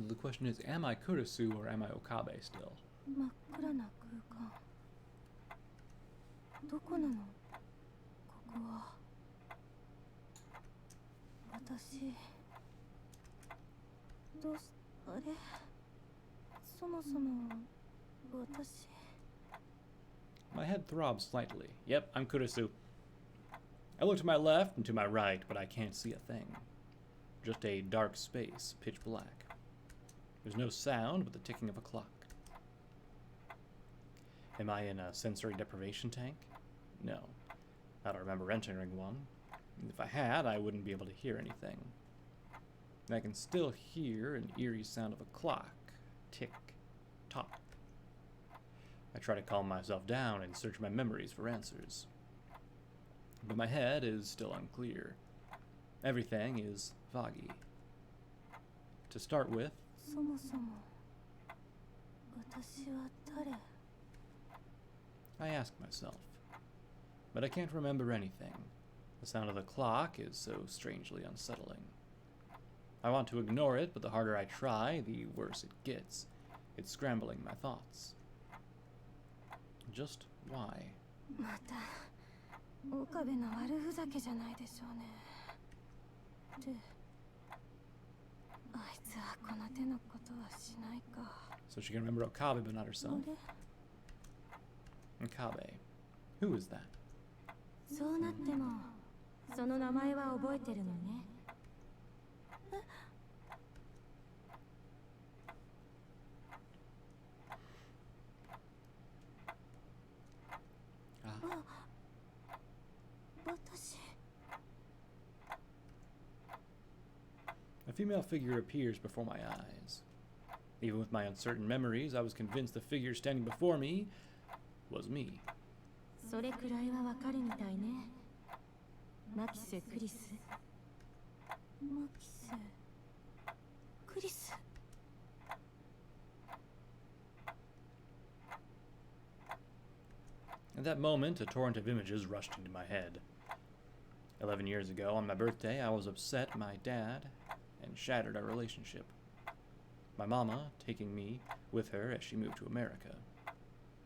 The question is, am I Kurisu or am I Okabe still? 真っ暗な空間。どこなの？ここは。私。どうし、あれ？そもそも私。 My head throbs slightly. Yep, I'm Kurisu. I look to my left and to my right, but I can't see a thing. just a dark space, pitch black. There's no sound but the ticking of a clock. Am I in a sensory deprivation tank? No. I don't remember entering one. If I had, I wouldn't be able to hear anything. I can still hear an eerie sound of a clock. Tick, tock. I try to calm myself down and search my memories for answers. But my head is still unclear. Everything is foggy. To start with, そもそも私は誰？ I ask myself. But I can't remember anything. The sound of the clock is so strangely unsettling. I want to ignore it, but the harder I try, the worse it gets. It's scrambling my thoughts. Just why? また岡部の悪ふざけじゃないでしょうね。で、あいつはこの手のことはしないか。 So she can remember Okabe, but not あ herself. れ？ Okabe. Who is that? そうなってもその名前は覚えてるのね。私 A female figure appears before my eyes. Even with my uncertain memories, I was convinced the figure standing before me was me. それくらいはわかるみたいね。マキス・クリス。マキス・クリス。 At that moment, a torrent of images rushed into my head. 11 years ago, on my birthday, I was upset at my dad and shattered our relationship. My mama taking me with her as she moved to America.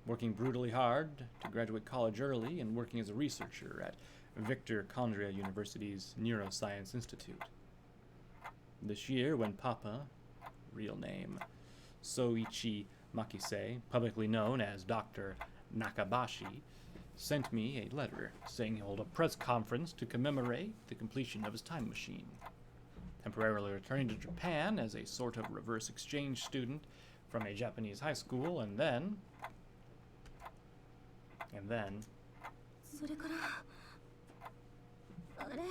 Working brutally hard to graduate college early and working as a researcher at Victor Condria University's Neuroscience Institute. This year, when Papa, real name Soichi Makise, publicly known as Dr. Nakabashi, sent me a letter saying he'll hold a press conference to commemorate the completion of his time machine, temporarily returning to Japan as a sort of reverse exchange student from a Japanese high school, and then それからあれ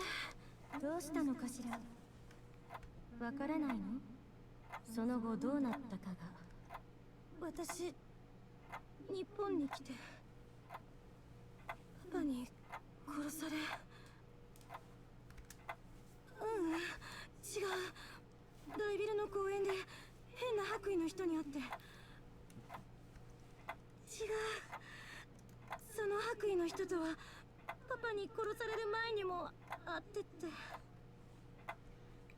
どうしたのかしら。わからないの？その後どうなったかが。私日本に来てパパに殺され。うん、違う。大ビルの公園で変な白衣の人に会って。違う。その白衣の人とはパパに殺される前にも会ってって。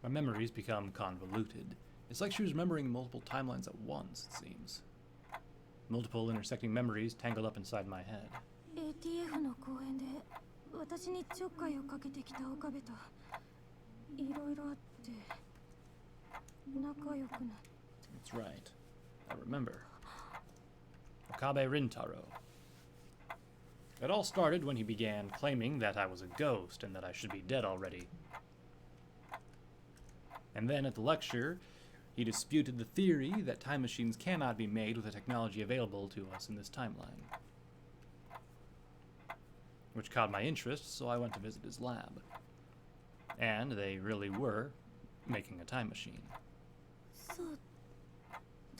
my memories become convoluted. It's like she was remembering multiple timelines at once, it seems. Multiple intersecting memories tangled up inside my head. ATF の公園で私にちょっかいをかけてきた岡部といろいろあって仲良くなって。 That's right. I remember. Okabe Rintaro. It all started when he began claiming that I was a ghost and that I should be dead already. And then at the lecture, he disputed the theory that time machines cannot be made with the technology available to us in this timeline. Which caught my interest, so I went to visit his lab. And they really were making a time machine. そう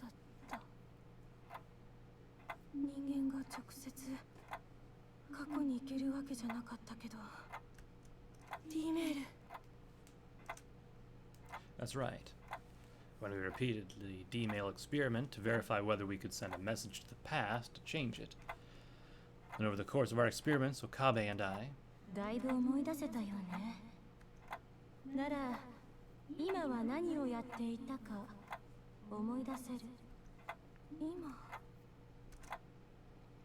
だった。人間が直接過去に行けるわけじゃなかったけど D メール。 That's right. When we repeatedly D-mail experiment to verify whether we could send a message to the past to change it. And over the course of our experiments, Okabe and I, だいぶ思い出せたよね。なら今は何をやっていたか思い出せる？今。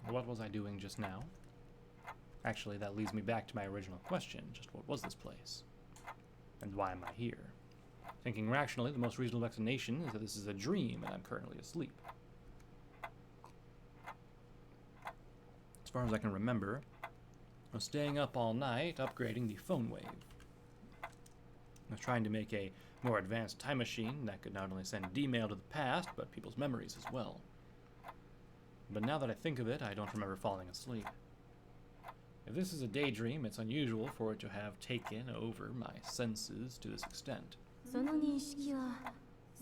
what was I doing just now? Actually, that leads me back to my original question, just what was this place? And why am I here? Thinking rationally, the most reasonable explanation is that this is a dream and I'm currently asleep. As far as I can remember, I was staying up all night upgrading the phone wave. I was trying to make a more advanced time machine that could not only send D-mail to the past, but people's memories as well. But now that I think of it, I don't remember falling asleep. If this is a daydream, it's unusual for it to have taken over my senses to this extent. その認識は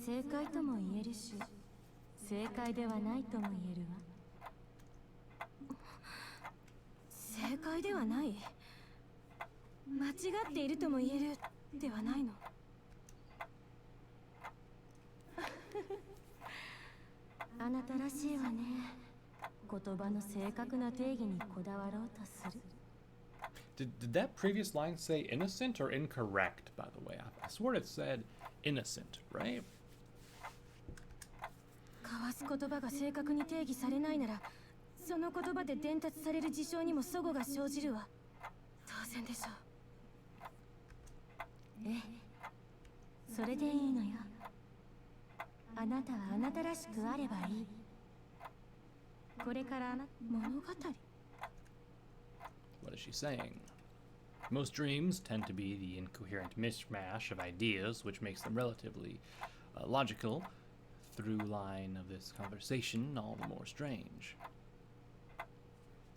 正解とも言えるし、正解ではないとも言えるわ。正解ではない。間違っているとも言えるではないの。あなたらしいわね。言葉の正確な定義にこだわろうとする。Did that previous line say innocent or incorrect, by the way? I swore it said innocent, right? 交わす言葉が正確に定義されないなら、その言葉で伝達される事象にも齟齬が生じるわ。当然でしょう。ええ、それでいいのよ。あなたはあなたらしくあればいい。これから物語。What is she saying? Most dreams tend to be the incoherent mishmash of ideas, which makes them relatively logical. Through line of this conversation, all the more strange.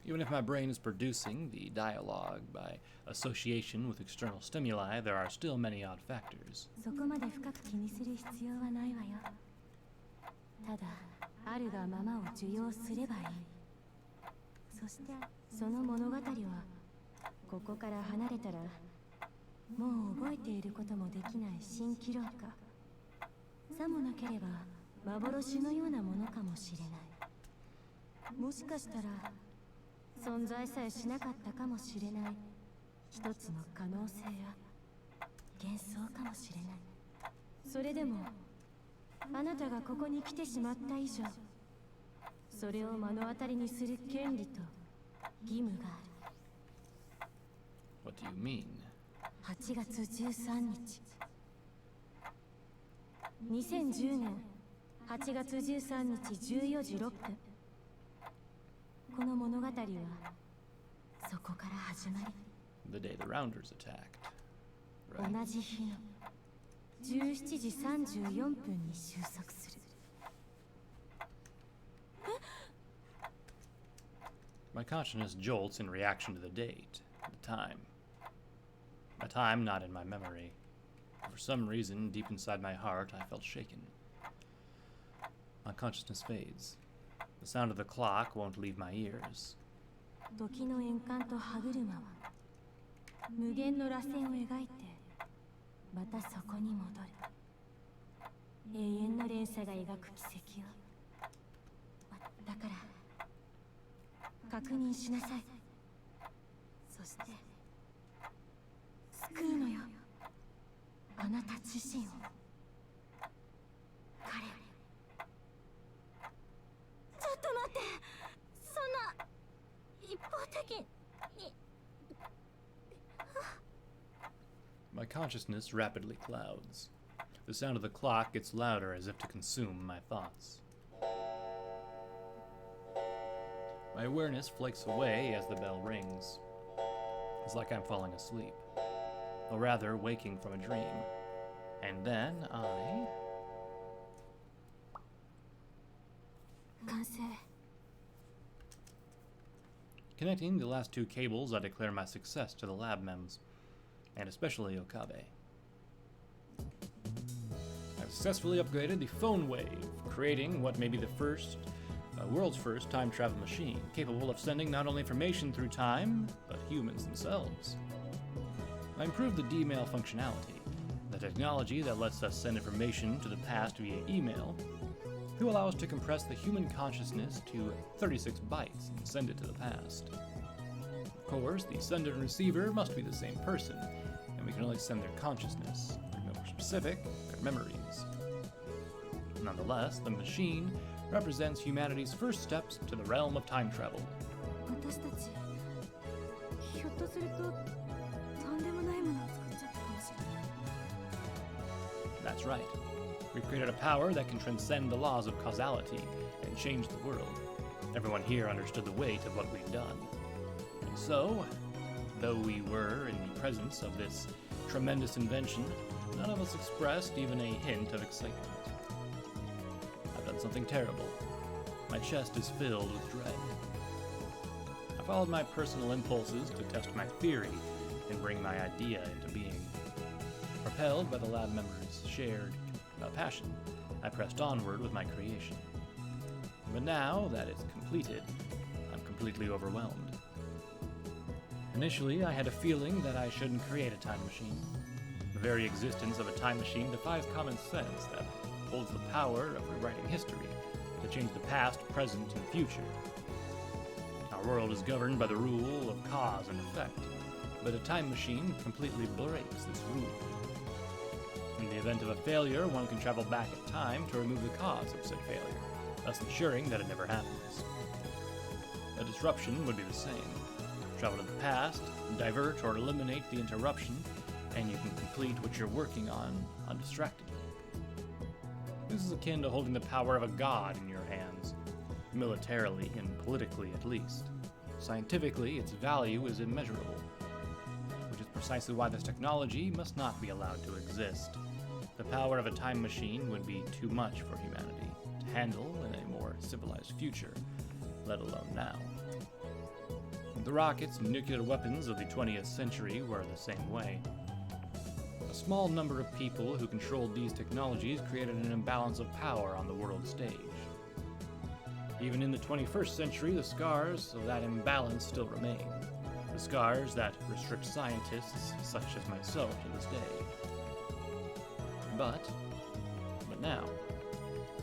Even if my brain is producing the dialogue by association with external stimuli, there are still many odd factors. そこまで深く気にする必要はないわよ。ただ、あるがままを受容すればいい。そして、その物語は、ここから離れたら、もう覚えていることもできない蜃気楼か。さもなければ、幻のようなものかもしれない。もしかしたら、存在さえしなかったかもしれない一つの可能性や幻想かもしれない。それでもあなたがここに来てしまった以上、それを目の当たりにする権利と義務がある。 What do you mean? 8月13日2010年8月13日14時6分、この物語はそこから始まり、 The day the Rounders attacked. 同 Right? じ日の17時34分に収束する。 My consciousness jolts in reaction to the date, the time. A time not in my memory. For some reason, deep inside my heart, I felt shaken. My consciousness fades. The sound of the clock won't leave my ears. 時の円環と歯車は無限の螺旋を描いてまたそこに戻る。永遠の連鎖が描く奇跡を。だから確認しなさい。そして救うのよ、あなた自身を。彼を。ちょっと待って、そんな一方的に。 My consciousness rapidly clouds. The sound of the clock gets louder as if to consume my thoughts. My awareness flakes away as the bell rings. It's like I'm falling asleep, or rather waking from a dream. And then I... 完成。 Connecting the last two cables, I declare my success to the lab mems, and especially Okabe. I've successfully upgraded the phone wave, creating what may be the world's first time travel machine, capable of sending not only information through time, but humans themselves. I improved the D-mail functionality, the technology that lets us send information to the past via email, to allow us to compress the human consciousness to 36 bytes and send it to the past. Of course, the sender and receiver must be the same person, and we can only send their consciousness, or more specific, their memories. Nonetheless, the machine represents humanity's first steps to the realm of time travel. 私たちひょっとするととんでもないものを作っちゃったかもしれない。 That's right. We've created a power that can transcend the laws of causality and change the world. Everyone here understood the weight of what we've done. And so, though we were in the presence of this tremendous invention, none of us expressed even a hint of excitement. I've done something terrible. My chest is filled with dread. I followed my personal impulses to test my theory and bring my idea into being. Propelled by the lab members' shared passion, I pressed onward with my creation. But now that it's completed, I'm completely overwhelmed. Initially, I had a feeling that I shouldn't create a time machine. The very existence of a time machine defies common sense that holds the power of rewriting history to change the past, present, and future. Our world is governed by the rule of cause and effect, but a time machine completely breaks this rule. In the event of a failure, one can travel back in time to remove the cause of said failure, thus ensuring that it never happens. A disruption would be the same. Travel to the past, divert or eliminate the interruption, and you can complete what you're working on undistractedly. This is akin to holding the power of a god in your hands, militarily and politically at least. Scientifically, its value is immeasurable, which is precisely why this technology must not be allowed to exist. The power of a time machine would be too much for humanity to handle in a more civilized future, let alone now. The rockets and nuclear weapons of the 20th century were the same way. A small number of people who controlled these technologies created an imbalance of power on the world stage. Even in the 21st century, the scars of that imbalance still remain. The scars that restrict scientists such as myself to this day. But now,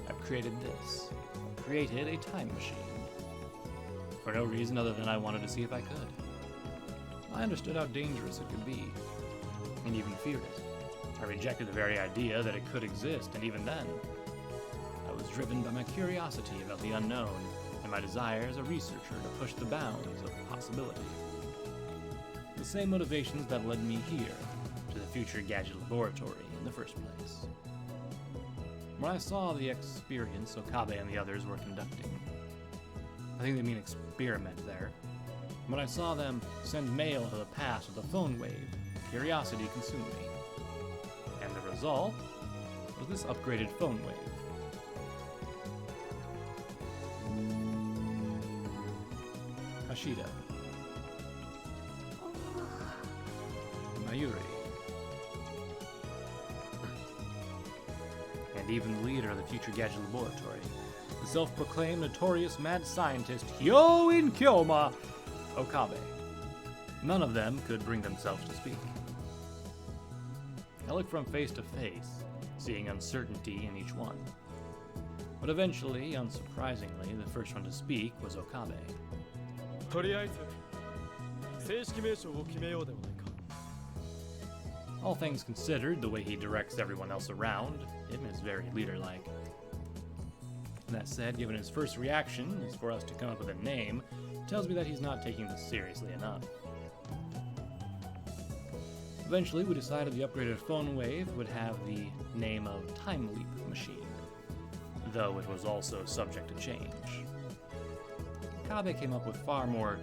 I've created this. Created a time machine. For no reason other than I wanted to see if I could. I understood how dangerous it could be, and even feared it. I rejected the very idea that it could exist, and even then, I was driven by my curiosity about the unknown and my desire as a researcher to push the bounds of possibility. The same motivations that led me here, to the Future Gadget Laboratory in the first place. When I saw the experience Okabe and the others were conducting, I think they mean experiment there. When I saw them send mail to the past with a phone wave, curiosity consumed me. And the result was this upgraded phone wave. Hashida. Mayuri. And even the leader of the Future Gadget Laboratory, the self-proclaimed notorious mad scientist Hyoin Kyoma Okabe. None of them could bring themselves to speak. I looked from face to face, seeing uncertainty in each one. But eventually, unsurprisingly, the first one to speak was Okabe. とりあえず正式名称を決めようではないか。 All things considered, the way he directs everyone else around him is very leader-like. That said, given his first reaction is for us to come up with a name, tells me that he's not taking this seriously enough. Eventually, we decided the upgraded phone wave would have the name of Time Leap Machine, though it was also subject to change. Kabe came up with far more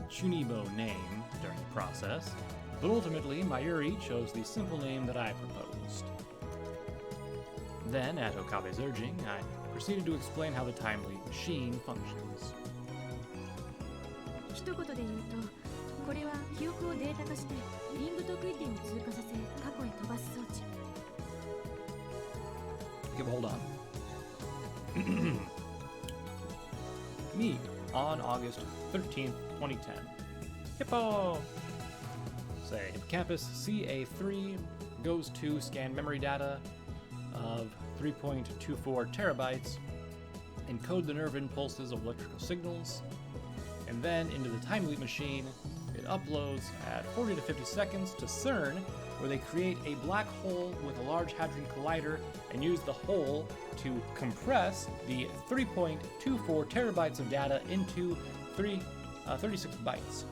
Chunibo name during the process, but ultimately Mayuri chose the simple name that I proposed. Then, at Okabe's urging, I proceeded to explain how the Time Leap Machine functions. 一言で言うと、これは記憶をデータ化してリング特異点を通過させ過去へ飛ばす装置。 Okay, but hold on. Me, on August 13th, 2010. Hippo! Say, Hippocampus CA3 goes to scan memory data of 3.24 terabytes, encode the nerve impulses of electrical signals, and then into the Time Leap machine, it uploads at 40 to 50 seconds to CERN, where they create a black hole with a large hadron collider and use the hole to compress the 3.24 terabytes of data into 36 bytes,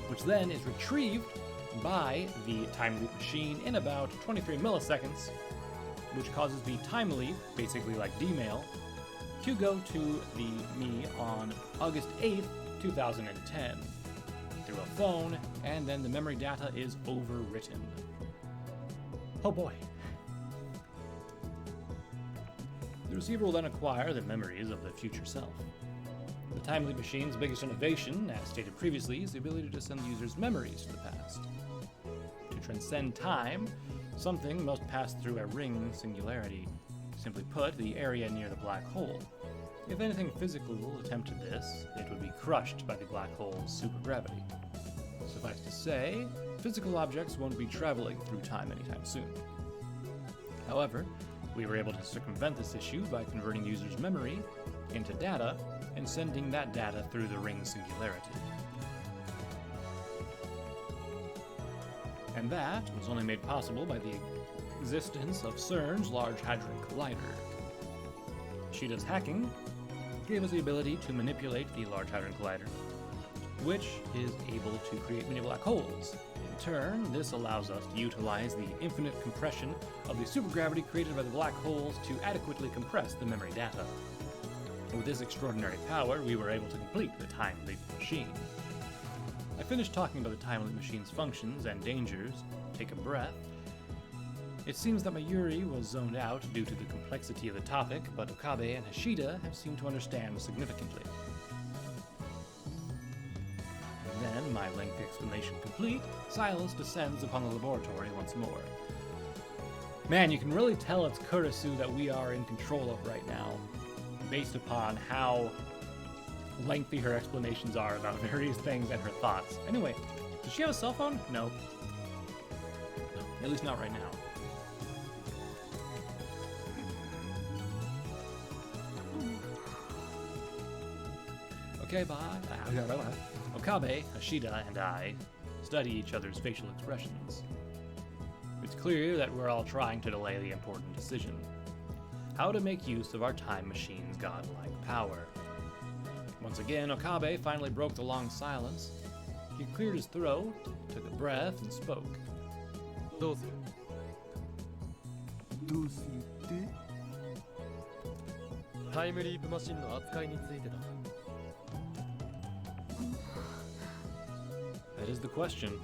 which then is retrieved by the Time Leap machine in about 23 milliseconds, which causes the Time Leap, basically like D-Mail, to go to me on August 8th, 2010, through a phone, and then the memory data is overwritten. Oh boy. The receiver will then acquire the memories of the future self. The time loop machine's biggest innovation, as stated previously, is the ability to send the user's memories to the past. To transcend time, something must pass through a ring singularity. Simply put, the area near the black hole. If anything physical attempted this, it would be crushed by the black hole's supergravity. Suffice to say, physical objects won't be traveling through time anytime soon. However, we were able to circumvent this issue by converting the user's memory into data and sending that data through the ring singularity. And that was only made possible by the existence of CERN's Large Hadron Collider. Ishida's hacking gave us the ability to manipulate the Large Hadron Collider, which is able to create mini black holes. In turn, this allows us to utilize the infinite compression of the supergravity created by the black holes to adequately compress the memory data. With this extraordinary power, we were able to complete the time leap machine. I finished talking about the time leap machine's functions and dangers. Take a breath. It seems that Mayuri was zoned out due to the complexity of the topic, but Okabe and Hashida have seemed to understand significantly. Then, my lengthy explanation complete, silence descends upon the laboratory once more. Man, you can really tell it's Kurisu that we are in control of right now, based upon how lengthy her explanations are about various things and her thoughts. Anyway, does she have a cell phone? No. At least not right now. Okay, bye. Okabe, Hashida, and I study each other's facial expressions. It's clear that we're all trying to delay the important decision: how to make use of our time machine's godlike power. Once again, Okabe finally broke the long silence. He cleared his throat, took a breath, and spoke. どうする?どうするって?タイムリープマシンの扱いについてだ。That is the question.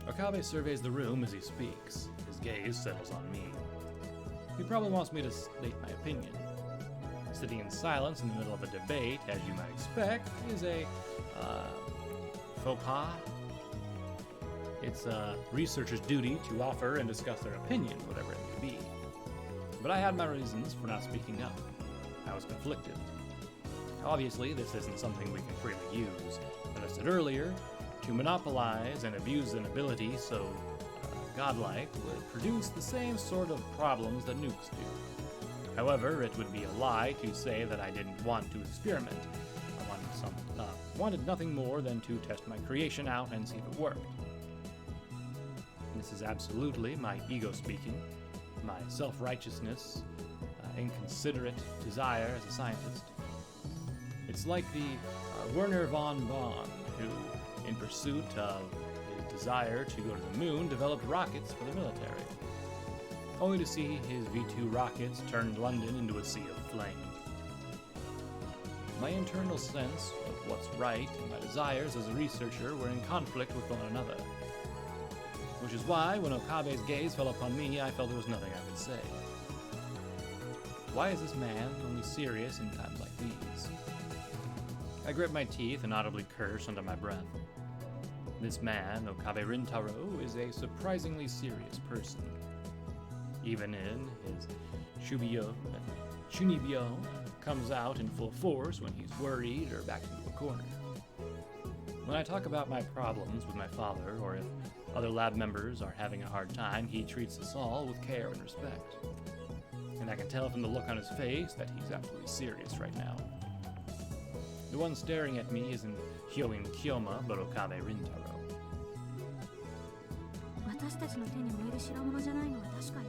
Okabe surveys the room as he speaks. His gaze settles on me. He probably wants me to state my opinion. Sitting in silence in the middle of a debate, as you might expect, is a faux pas. It's a researcher's duty to offer and discuss their opinion, whatever it may be. But I had my reasons for not speaking up. I was conflicted. Obviously, this isn't something we can freely use. As I said earlier, to monopolize and abuse an ability so godlike would produce the same sort of problems that nukes do. However, it would be a lie to say that I didn't want to experiment. I wanted nothing more than to test my creation out and see if it worked. This is absolutely my ego speaking, my self-righteousness, inconsiderate desire as a scientist. It's like the Werner von Braun, who, in pursuit of his desire to go to the moon, developed rockets for the military, only to see his V-2 rockets turn London into a sea of flame. My internal sense of what's right and my desires as a researcher were in conflict with one another. Which is why, when Okabe's gaze fell upon me, I felt there was nothing I could say. Why is this man only serious in times like these? I grit my teeth and audibly curse under my breath. This man, Okabe Rintaro, is a surprisingly serious person. Even in his Chunibyo comes out in full force when he's worried or backed into a corner. When I talk about my problems with my father, or if other lab members are having a hard time, he treats us all with care and respect. And I can tell from the look on his face that he's absolutely serious right now. The one staring at me isn't Hyoin Kyoma, but Okabe Rintaro. 私たちの手に負える代物じゃないのは確かよ。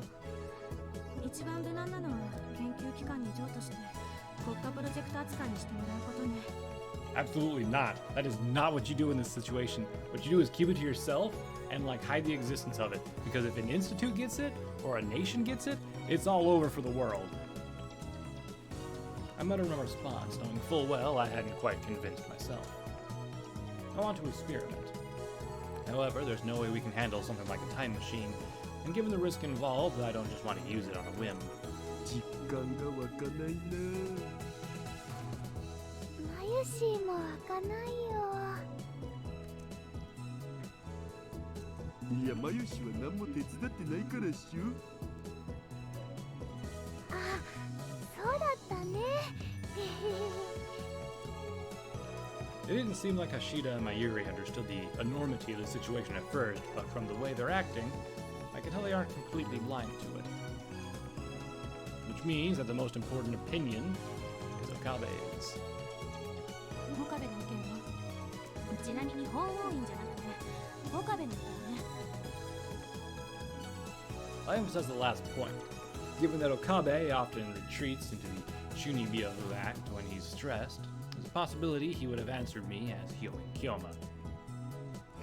一番無難なのは研究機関に譲渡して国家プロジェクト扱いにしてもらうことね。Absolutely not. That is not what you do in this situation. What you do is keep it to yourself and hide the existence of it. Because if an institute gets it, or a nation gets it, it's all over for the world. I muttered my response, knowing full well I hadn't quite convinced myself. I want to experiment. However, there's no way we can handle something like a time machine and given the risk involved, I don't just want to use it on a whim. 実感が湧かないな。マユシーも湧かないよ。いや、マユシは何も手伝ってないからっしょ。あ、そうだったね。It didn't seem like Hashida and Mayuri understood the enormity of the situation at first, but from the way they're acting, I can tell they aren't completely blind to it. Which means that the most important opinion is Okabe's. 岡部の意見はちなみに法王院じゃなくて岡部の意見ね。 I emphasize the last point, given that Okabe often retreats into the Shunibyo act when he's stressed. There's a possibility he would have answered me as Hyoin Kyoma.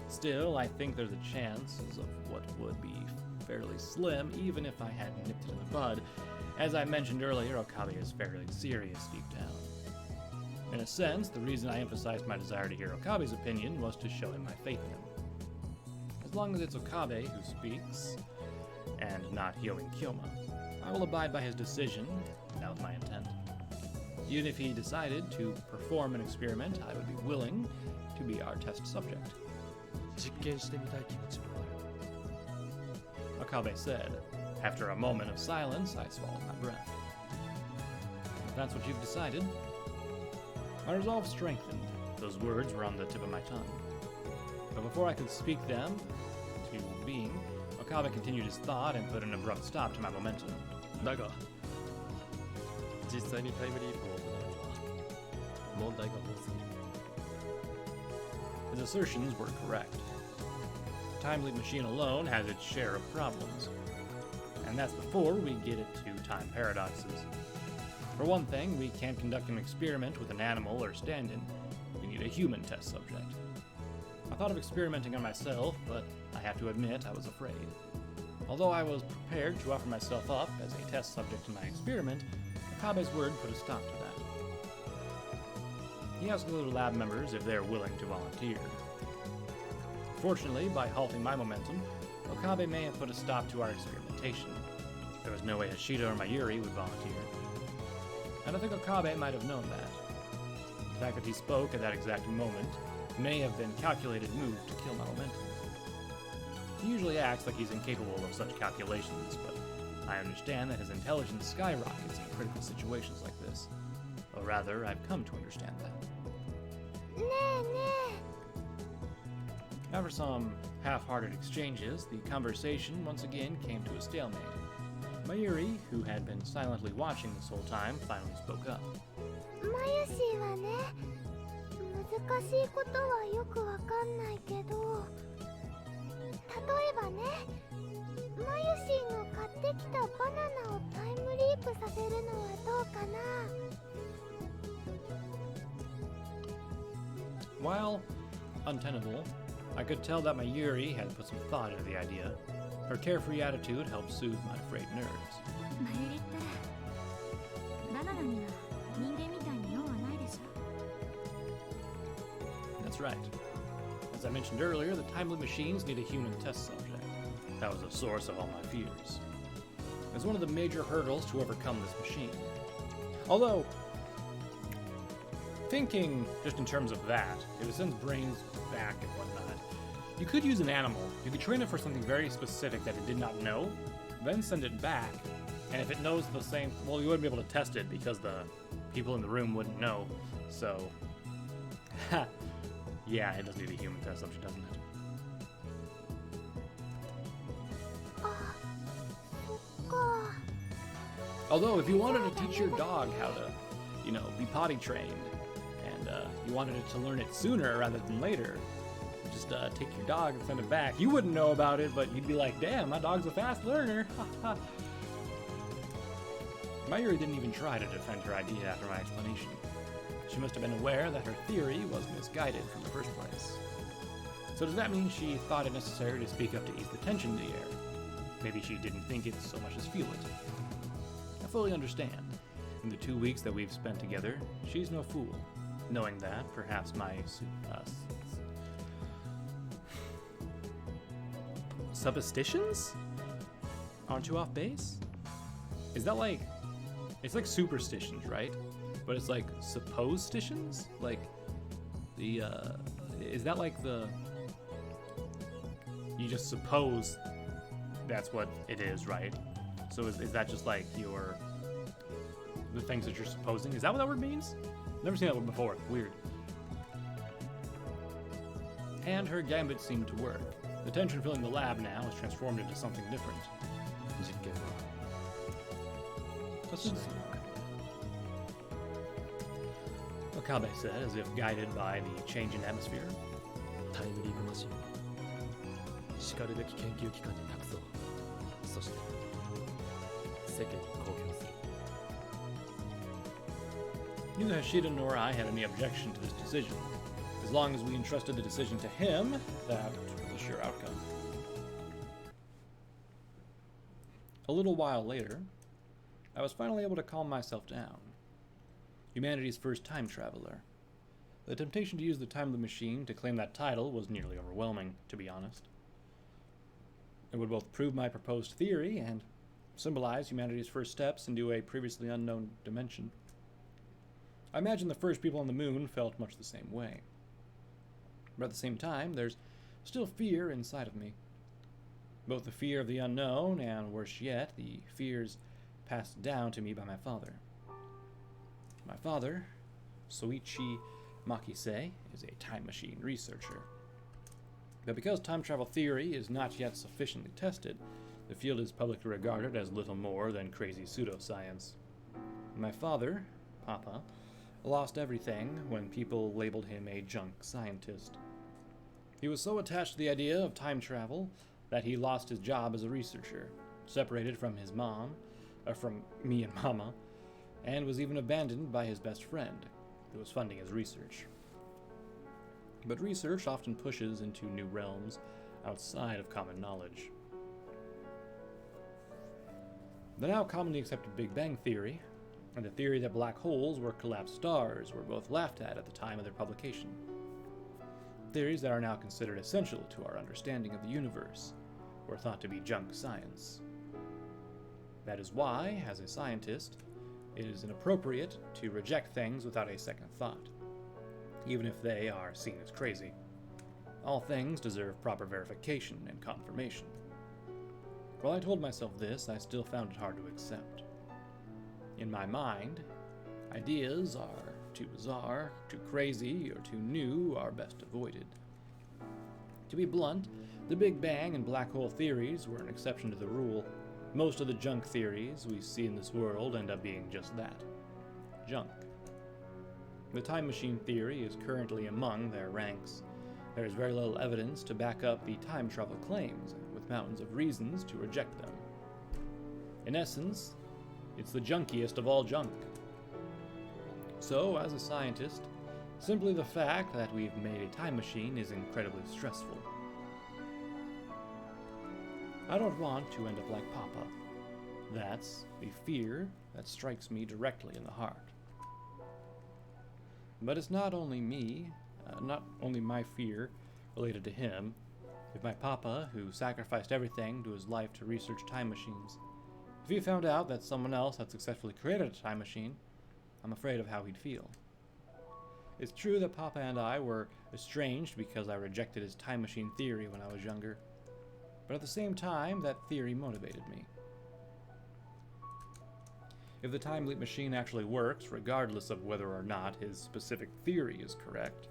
Still, I think there's a chance of what would be fairly slim, even if I hadn't nipped it in the bud. As I mentioned earlier, Okabe is fairly serious deep down. In a sense, the reason I emphasized my desire to hear Okabe's opinion was to show him my faith in him. As long as it's Okabe who speaks, and not Hyoin Kyoma, I will abide by his decision. That was my intent. Even if he decided to perform an experiment, I would be willing to be our test subject. 実験してみたい気持ちもある。 Okabe said. After a moment of silence, I swallowed my breath. If that's what you've decided. My resolve strengthened. Those words were on the tip of my tongue. But before I could speak them to being, Okabe continued his thought and put an abrupt stop to my momentum. だが、実際にタイムリープを行うのは問題が多すぎる。 His assertions were correct. The time leap machine alone has its share of problems. And that's before we get it to time paradoxes. For one thing, we can't conduct an experiment with an animal or stand-in. We need a human test subject. I thought of experimenting on myself, but I have to admit I was afraid. Although I was prepared to offer myself up as a test subject in my experiment, Akabe's word put a stop to that. He asked the other lab members if they're willing to volunteer. Fortunately, by halting my momentum, Okabe may have put a stop to our experimentation. There was no way Hashida or Mayuri would volunteer. And I think Okabe might have known that. The fact that he spoke at that exact moment may have been a calculated move to kill my momentum. He usually acts like he's incapable of such calculations, but I understand that his intelligence skyrockets in critical situations like this. Or rather, I've come to understand that. After some half-hearted exchanges, the conversation once again came to a stalemate. Mayuri, who had been silently watching this whole time, finally spoke up. マユシーはね、難しいことはよくわかんないけど、例えばね、マユシーの買ってきたバナナをタイムリープさせるのはどうかな。 While untenable, I could tell that Mayuri had put some thought into the idea. Her carefree attitude helped soothe my frayed nerves. マユリってバナナには人間みたいに用はないでしょ。 That's right. As I mentioned earlier, the time loop machines need a human test subject. That was the source of all my fears. It's one of the major hurdles to overcome this machine. Although, thinking just in terms of that, if it sends brains back and whatnot, you could use an animal. You could train it for something very specific that it did not know, then send it back, and if it knows the same, well, you wouldn't be able to test it because the people in the room wouldn't know. So, yeah, it does need a human test subject, doesn't it? あ、そっか。 Although, if you wanted to teach your dog how to, be potty trained, and you wanted it to learn it sooner rather than later, just take your dog and send it back. You wouldn't know about it, but you'd be like, damn, my dog's a fast learner. Mayuri didn't even try to defend her idea after my explanation. She must have been aware that her theory was misguided from the first place. So does that mean she thought it necessary to speak up to ease the tension in the air? Maybe she didn't think it so much as feel it. I fully understand. In the 2 weeks that we've spent together, she's no fool. Knowing that, perhaps my suppositions Aren't you off base? Is that like... It's like superstitions, right? But it's like suppositions? Like, the, is that like the... You just suppose that's what it is, right? So is that just like your... The things that you're supposing? Is that what that word means? Never seen that word before. Weird. And her gambit seemed to work. The tension filling the lab now is transformed into something different. 実験は This is Wakabe said, as if guided by the change in atmosphere. タイムリープマシンをしかるべき研究機関に託そう。そして世間に公表する。 Neither Hashida nor I had any objection to this decision. As long as we entrusted the decision to him, that was a sure outcome. A little while later, I was finally able to calm myself down. Humanity's first time traveler. The temptation to use the time of the machine to claim that title was nearly overwhelming, to be honest. It would both prove my proposed theory and symbolize humanity's first steps into a previously unknown dimension. I imagine the first people on the moon felt much the same way. But at the same time, there's still fear inside of me. Both the fear of the unknown and, worse yet, the fears passed down to me by my father. My father, Soichi Makise, is a time machine researcher. But because time travel theory is not yet sufficiently tested, the field is publicly regarded as little more than crazy pseudoscience. My father, Papa, lost everything when people labeled him a junk scientist. He was so attached to the idea of time travel that he lost his job as a researcher, separated from his mom, from me and Mama, and was even abandoned by his best friend, who was funding his research. But research often pushes into new realms outside of common knowledge. The now commonly accepted Big Bang Theory and the theory that black holes were collapsed stars were both laughed at the time of their publication. Theories that are now considered essential to our understanding of the universe were thought to be junk science. That is why, as a scientist, it is inappropriate to reject things without a second thought, even if they are seen as crazy. All things deserve proper verification and confirmation. While I told myself this, I still found it hard to accept. In my mind, ideas are too bizarre, too crazy, or too new are best avoided. To be blunt, the Big Bang and black hole theories were an exception to the rule. Most of the junk theories we see in this world end up being just that. Junk. The time machine theory is currently among their ranks. There is very little evidence to back up the time travel claims, with mountains of reasons to reject them. In essence, it's the junkiest of all junk. So, as a scientist, simply the fact that we've made a time machine is incredibly stressful. I don't want to end up like Papa. That's the fear that strikes me directly in the heart. But it's not only me, not only my fear related to him. If my Papa, who sacrificed everything to his life to research time machines, if he found out that someone else had successfully created a time machine, I'm afraid of how he'd feel. It's true that Papa and I were estranged because I rejected his time machine theory when I was younger, but at the same time, that theory motivated me. If the time leap machine actually works, regardless of whether or not his specific theory is correct,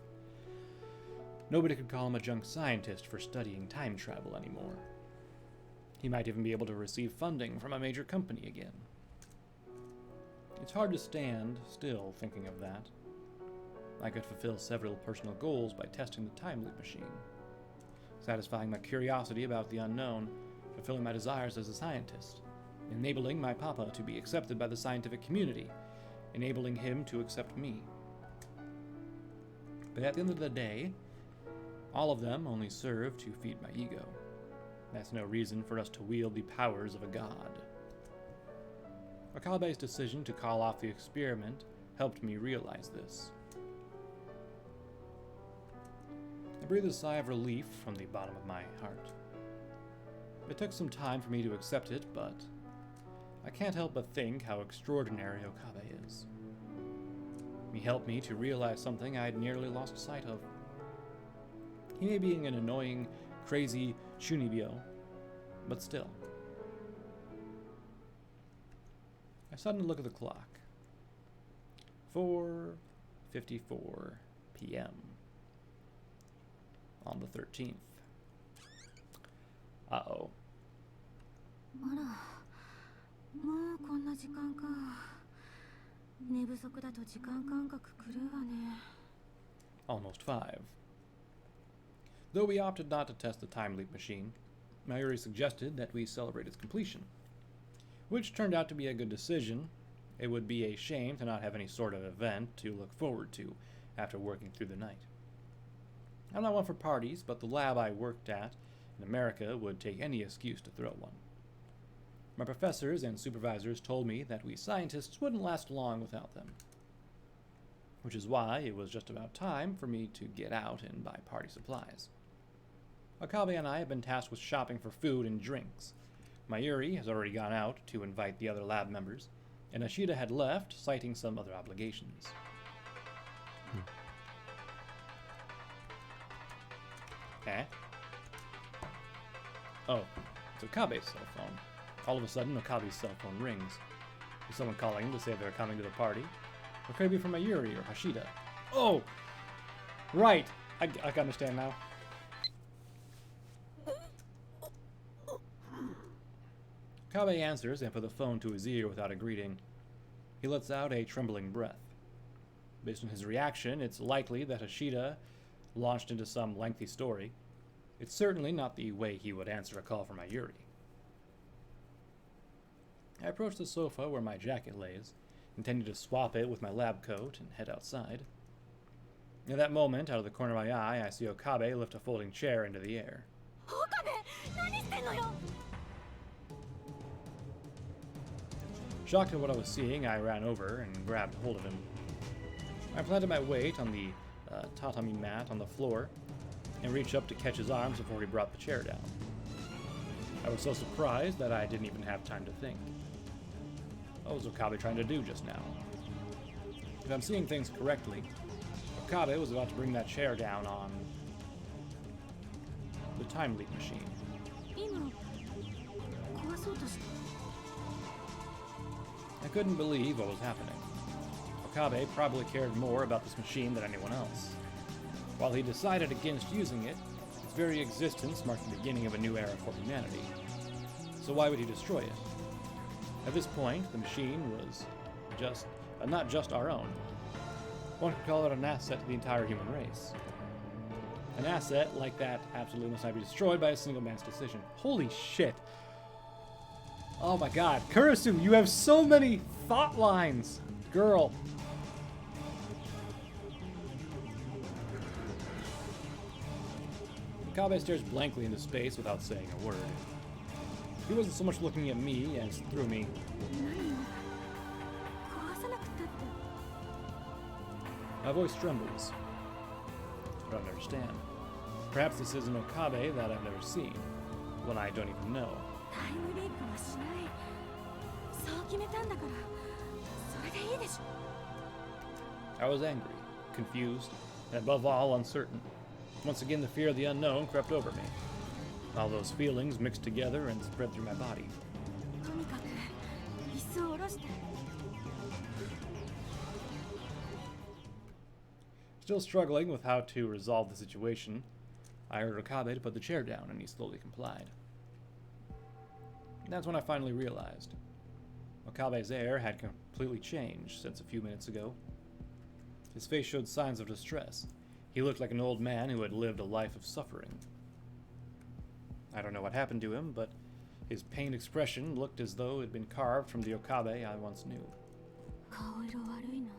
nobody could call him a junk scientist for studying time travel anymore. He might even be able to receive funding from a major company again. It's hard to stand still thinking of that. I could fulfill several personal goals by testing the time leap machine, satisfying my curiosity about the unknown, fulfilling my desires as a scientist, enabling my Papa to be accepted by the scientific community, enabling him to accept me. But at the end of the day, all of them only serve to feed my ego. That's no reason for us to wield the powers of a god. Wakabe's decision to call off the experiment helped me realize this. I breathed a sigh of relief from the bottom of my heart. It took some time for me to accept it, but I can't help but think how extraordinary Okabe is. He helped me to realize something I had nearly lost sight of. He may be an annoying, crazy Shunibyo, but still. I suddenly look at the clock. 4:54 p.m. on the 13th. Uh-oh. あら、もうこんな時間か。寝不足だと時間感覚狂うわね。 Almost 5. Though we opted not to test the time leap machine, Mayuri suggested that we celebrate its completion, which turned out to be a good decision. It would be a shame to not have any sort of event to look forward to after working through the night. I'm not one for parties, but the lab I worked at in America would take any excuse to throw one. My professors and supervisors told me that we scientists wouldn't last long without them, which is why it was just about time for me to get out and buy party supplies. Okabe and I have been tasked with shopping for food and drinks. Mayuri has already gone out to invite the other lab members, and Ashida had left, citing some other obligations. Eh? Oh, it's Okabe's cell phone. All of a sudden, Okabe's cell phone rings. Is someone calling to say they're coming to the party? Or could it be from Mayuri or Hashida? Oh! Right! I can understand now. Okabe answers and put the phone to his ear without a greeting. He lets out a trembling breath. Based on his reaction, it's likely that Hashida launched into some lengthy story. It's certainly not the way he would answer a call from Mayuri. I approach the sofa where my jacket lays, intending to swap it with my lab coat and head outside. At that moment, out of the corner of my eye, I see Okabe lift a folding chair into the air. Shocked at what I was seeing, I ran over and grabbed hold of him. I planted my weight on the tatami mat on the floor and reached up to catch his arms before he brought the chair down. I was so surprised that I didn't even have time to think. What was Okabe trying to do just now? If I'm seeing things correctly, Okabe was about to bring that chair down on the time leap machine. 今壊そうとした。 I couldn't believe what was happening. Okabe probably cared more about this machine than anyone else. While he decided against using it, its very existence marked the beginning of a new era for humanity. So why would he destroy it? At this point, the machine was not just our own. One could call it an asset to the entire human race. An asset like that absolutely must not be destroyed by a single man's decision. Holy shit! Oh my god. Kurisu, you have so many thought lines! Girl. Okabe stares blankly into space without saying a word. He wasn't so much looking at me as through me. 壊さなくったって。 My voice trembles. I don't understand. Perhaps this is an Okabe that I've never seen, one I don't even know. タイムリープはしない。そう決めたんだから、それでいいでしょ。 I was angry, confused, and above all, uncertain. Once again, the fear of the unknown crept over me. All those feelings mixed together and spread through my body. とにかく、椅子を下ろして。 Still struggling with how to resolve the situation, I ordered Okabe to put the chair down, and he slowly complied. That's when I finally realized. Okabe's air had completely changed since a few minutes ago. His face showed signs of distress. He looked like an old man who had lived a life of suffering. I don't know what happened to him, but his pained expression looked as though it had been carved from the Okabe I once knew. 顔色悪いな。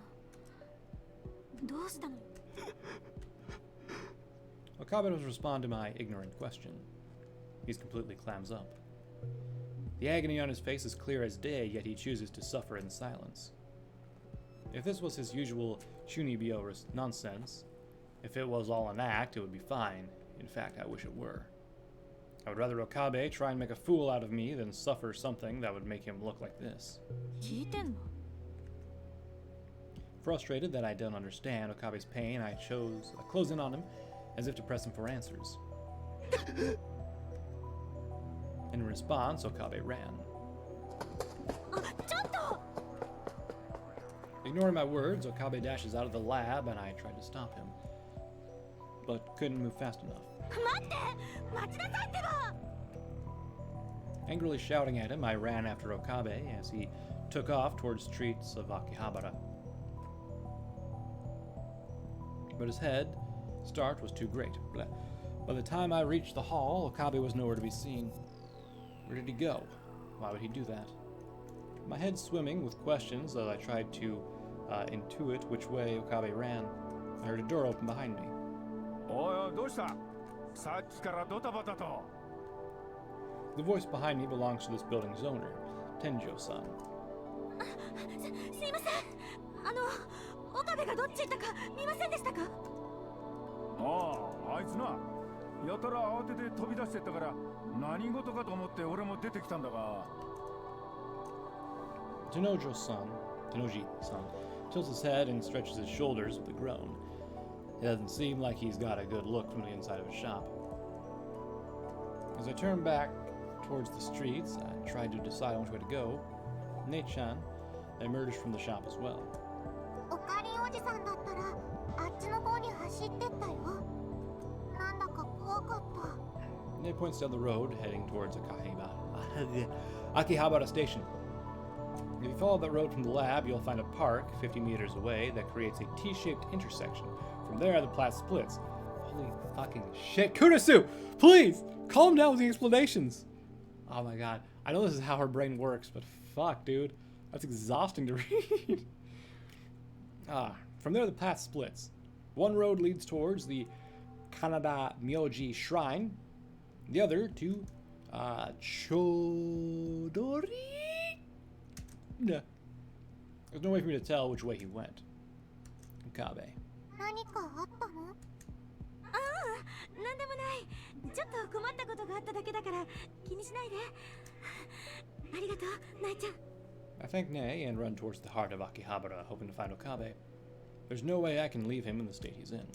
どうしたの？ Okabe doesn't respond to my ignorant question. He's completely clams up. The agony on his face is clear as day, yet he chooses to suffer in silence. If this was his usual Chunibyo nonsense, if it was all an act, it would be fine. In fact, I wish it were. I would rather Okabe try and make a fool out of me than suffer something that would make him look like this. 聞いてんの？ Frustrated that I don't understand Okabe's pain, I chose to close in on him as if to press him for answers. In response, Okabe ran. あ、ちょっと！ Ignoring my words, Okabe dashes out of the lab and I tried to stop him, but couldn't move fast enough. 待って！待ちなさいってば！ Angrily shouting at him, I ran after Okabe as he took off towards the streets of Akihabara. But his head start was too great. Blah. By the time I reached the hall, Okabe was nowhere to be seen. Where did he go? Why would he do that? My head swimming with questions as I tried to intuit which way Okabe ran. I heard a door open behind me. おいおい、どうした？さっきからドタバタと。 The voice behind me belongs to this building's owner, Tenjo-san. すいません。岡部がどっち行ったか見ませんでしたか？ああ、あいつな。やたら慌てて飛び出してったから何事かと思って俺も出てきたんだが。Tenoji-san tilts his head and stretches his shoulders with a groan. It doesn't seem like he's got a good look from the inside of his shop. As I turned back towards the streets, I tried to decide which way to go. Nate-chan emerged from the shop as well. おかりんおじさんだったらあっちの方に走ってったよ。なんだか怖かった。 Nate points down the road, heading towards Akihabara Station. If you follow that road from the lab, you'll find a park 50 meters away that creates a T-shaped intersection. From there, the path splits. Holy fucking shit. Kurisu! Please! Calm down with the explanations! Oh my god. I know this is how her brain works, but fuck, dude. That's exhausting to read. From there, the path splits. One road leads towards the Kanada Myoji Shrine. The other to Chodori? No. There's no way for me to tell which way he went. Okabe. 何かあったの？ああ、なんでもない。ちょっと困ったことがあっただけだから気にしないで。ありがとう、ナイちゃん。 I thank Nei and run towards the heart of Akihabara, hoping to find Okabe. There's no way I can leave him in the state he's in.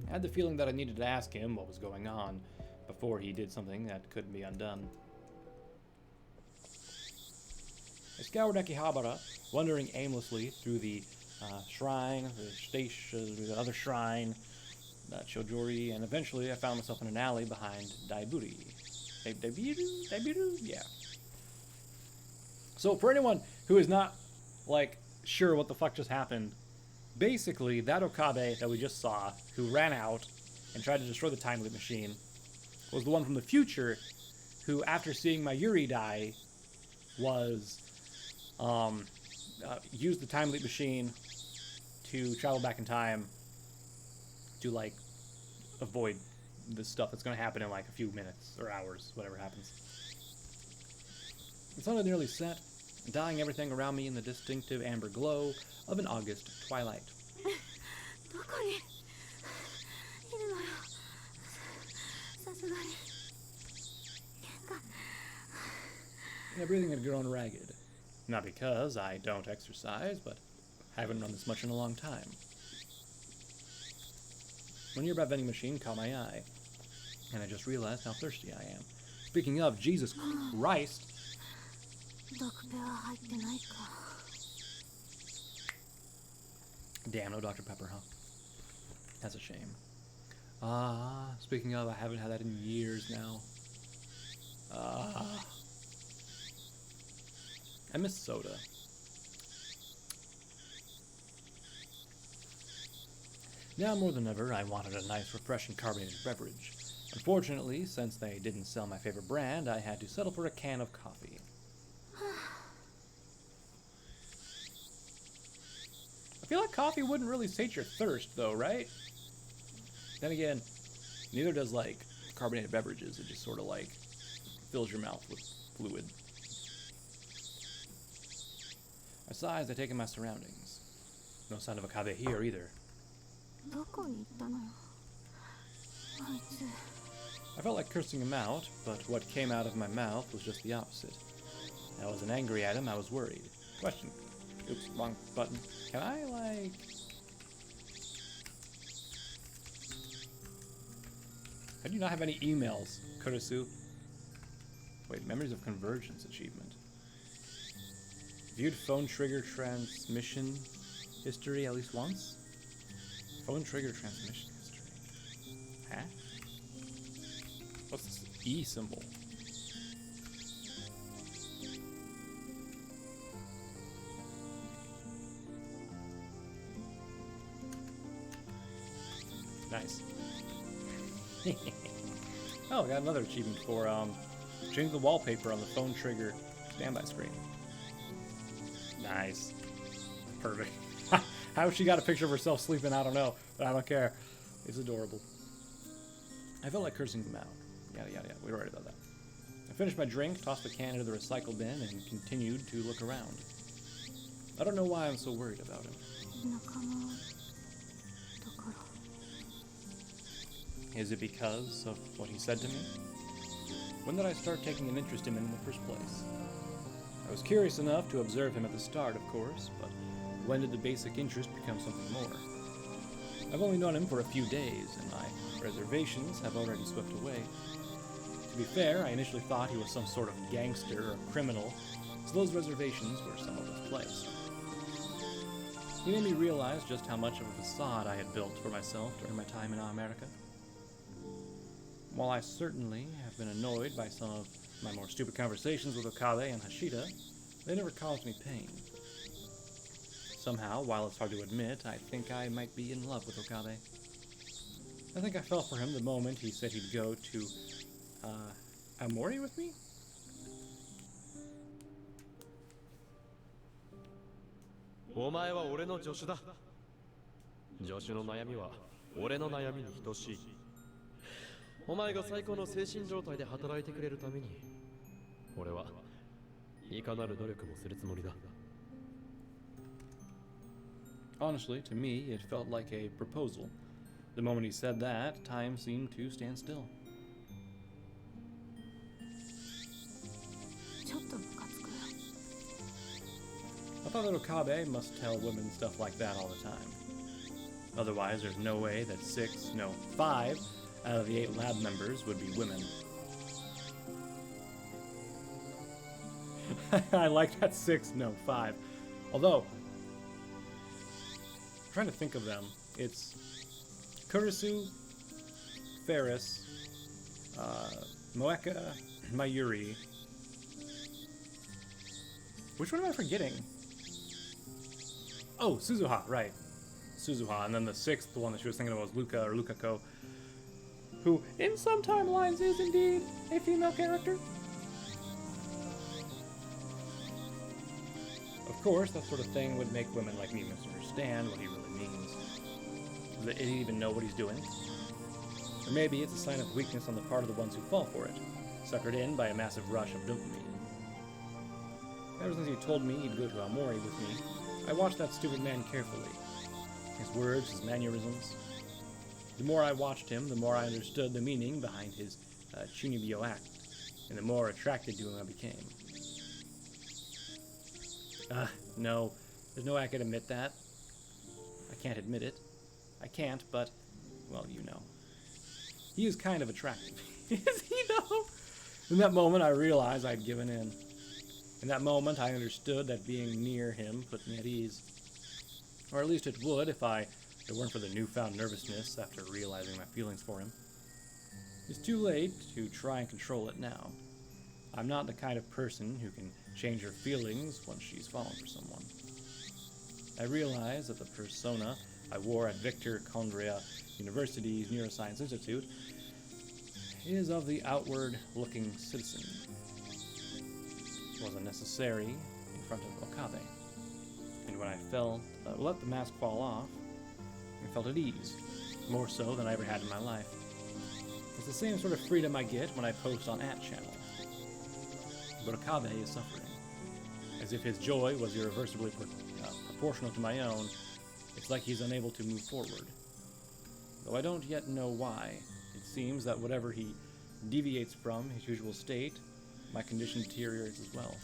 I had the feeling that I needed to ask him what was going on before he did something that couldn't be undone. I scoured Akihabara, wandering aimlessly through the shrine, the station, the other shrine, Chojori, and eventually I found myself in an alley behind Daiburi. Daibiru? Yeah. So for anyone who is not, like, sure what the fuck just happened, basically that Okabe that we just saw, who ran out and tried to destroy the time loop machine, was the one from the future who, after seeing my Yuri die, was used the time leap machine to travel back in time to, like, avoid the stuff that's going to happen in like a few minutes or hours, whatever happens. The sun had nearly set, dyeing everything around me in the distinctive amber glow of an August twilight. どこにいるのよ。さすがに。My breathing had grown ragged. Not because I don't exercise, but I haven't run this much in a long time. A nearby vending machine caught my eye, and I just realized how thirsty I am. Speaking of, Jesus Christ! ドクペは入ってないか。 Damn, no Dr. Pepper, huh? That's a shame. Speaking of, I haven't had that in years now. I miss soda. Now more than ever, I wanted a nice, refreshing carbonated beverage. Unfortunately, since they didn't sell my favorite brand, I had to settle for a can of coffee. I feel like coffee wouldn't really sate your thirst, though, right? Then again, neither does, like, carbonated beverages. It just sort of, like, fills your mouth with fluid. I sigh as I take in my surroundings. No sign of Okabe here, either. どこに行ったのよ。あいつ。I felt like cursing him out, but what came out of my mouth was just the opposite. I wasn't angry at him, I was worried. Question. Oops, wrong button. Can I, like... How do you not have any emails, Kurisu? Wait, Memories of Convergence achievement. Viewed phone trigger transmission history at least once? Phone trigger transmission history. Huh? What's this E symbol? Nice. Oh, I got another achievement for changing the wallpaper on the phone trigger standby screen. Nice. Perfect. How she got a picture of herself sleeping, I don't know, but I don't care. It's adorable. I felt like cursing them out. Yada yada yada. We were right about that. I finished my drink, tossed the can into the recycle bin, and continued to look around. I don't know why I'm so worried about him. Is it because of what he said to me? When did I start taking an interest in him in the first place? I was curious enough to observe him at the start, of course, but when did the basic interest become something more? I've only known him for a few days, and my reservations have already swept away. To be fair, I initially thought he was some sort of gangster or criminal, so those reservations were somewhat misplaced. He made me realize just how much of a facade I had built for myself during my time in America. While I certainly have been annoyed by some of my more stupid conversations with Okabe and Hashida, they never caused me pain. Somehow, while it's hard to admit, I think I might be in love with Okabe. I think I fell for him the moment he said he'd go to, Aomori with me? Omae wa ore no joshu da. Joshu no nayami wa ore no nayami ni hitoshii. Omae ga saiko no seishin joutai de hataraite kureru tame ni, ore wa ikanaru doryoku mo suru tsumori da. Honestly, to me, it felt like a proposal. The moment he said that, time seemed to stand still. I thought that Okabe must tell women stuff like that all the time. Otherwise, there's no way that 5 out of the 8 lab members would be women. I like that 5. Although, I'm trying to think of them. It's Kurisu, Ferris, Moeka, Mayuri. Which one am I forgetting? Oh, Suzuha, right. Suzuha, and then the 6th, the one that she was thinking of was Luka or Lukako, who, in some timelines, is indeed a female character. Of course, that sort of thing would make women like me misunderstand what he really means. Does he even know what he's doing? Or maybe it's a sign of weakness on the part of the ones who fall for it, suckered in by a massive rush of dopamine. Ever since he told me he'd go to Aomori with me, I watched that stupid man carefully. His words, his mannerisms. The more I watched him, the more I understood the meaning behind his Chunibyo act, and the more attracted to him I became. No. There's no way I could admit that. I can't admit it. I can't, but, well, you know. He is kind of attractive. Is he, though? In that moment, I realized I'd given in. In that moment, I understood that being near him put me at ease. Or at least it would if it weren't for the newfound nervousness after realizing my feelings for him. It's too late to try and control it now. I'm not the kind of person who can change her feelings once she's fallen for someone. I realize that the persona I wore at Victor Condrea University's Neuroscience Institute is of the outward-looking citizen. It wasn't necessary in front of Okabe. And when I let the mask fall off, I felt at ease, more so than I ever had in my life. It's the same sort of freedom I get when I post on @channel. But Okabe is suffering. As if his joy was irreversibly proportional to my own, it's like he's unable to move forward. Though I don't yet know why, it seems that whatever he deviates from his usual state, my condition deteriorates as well.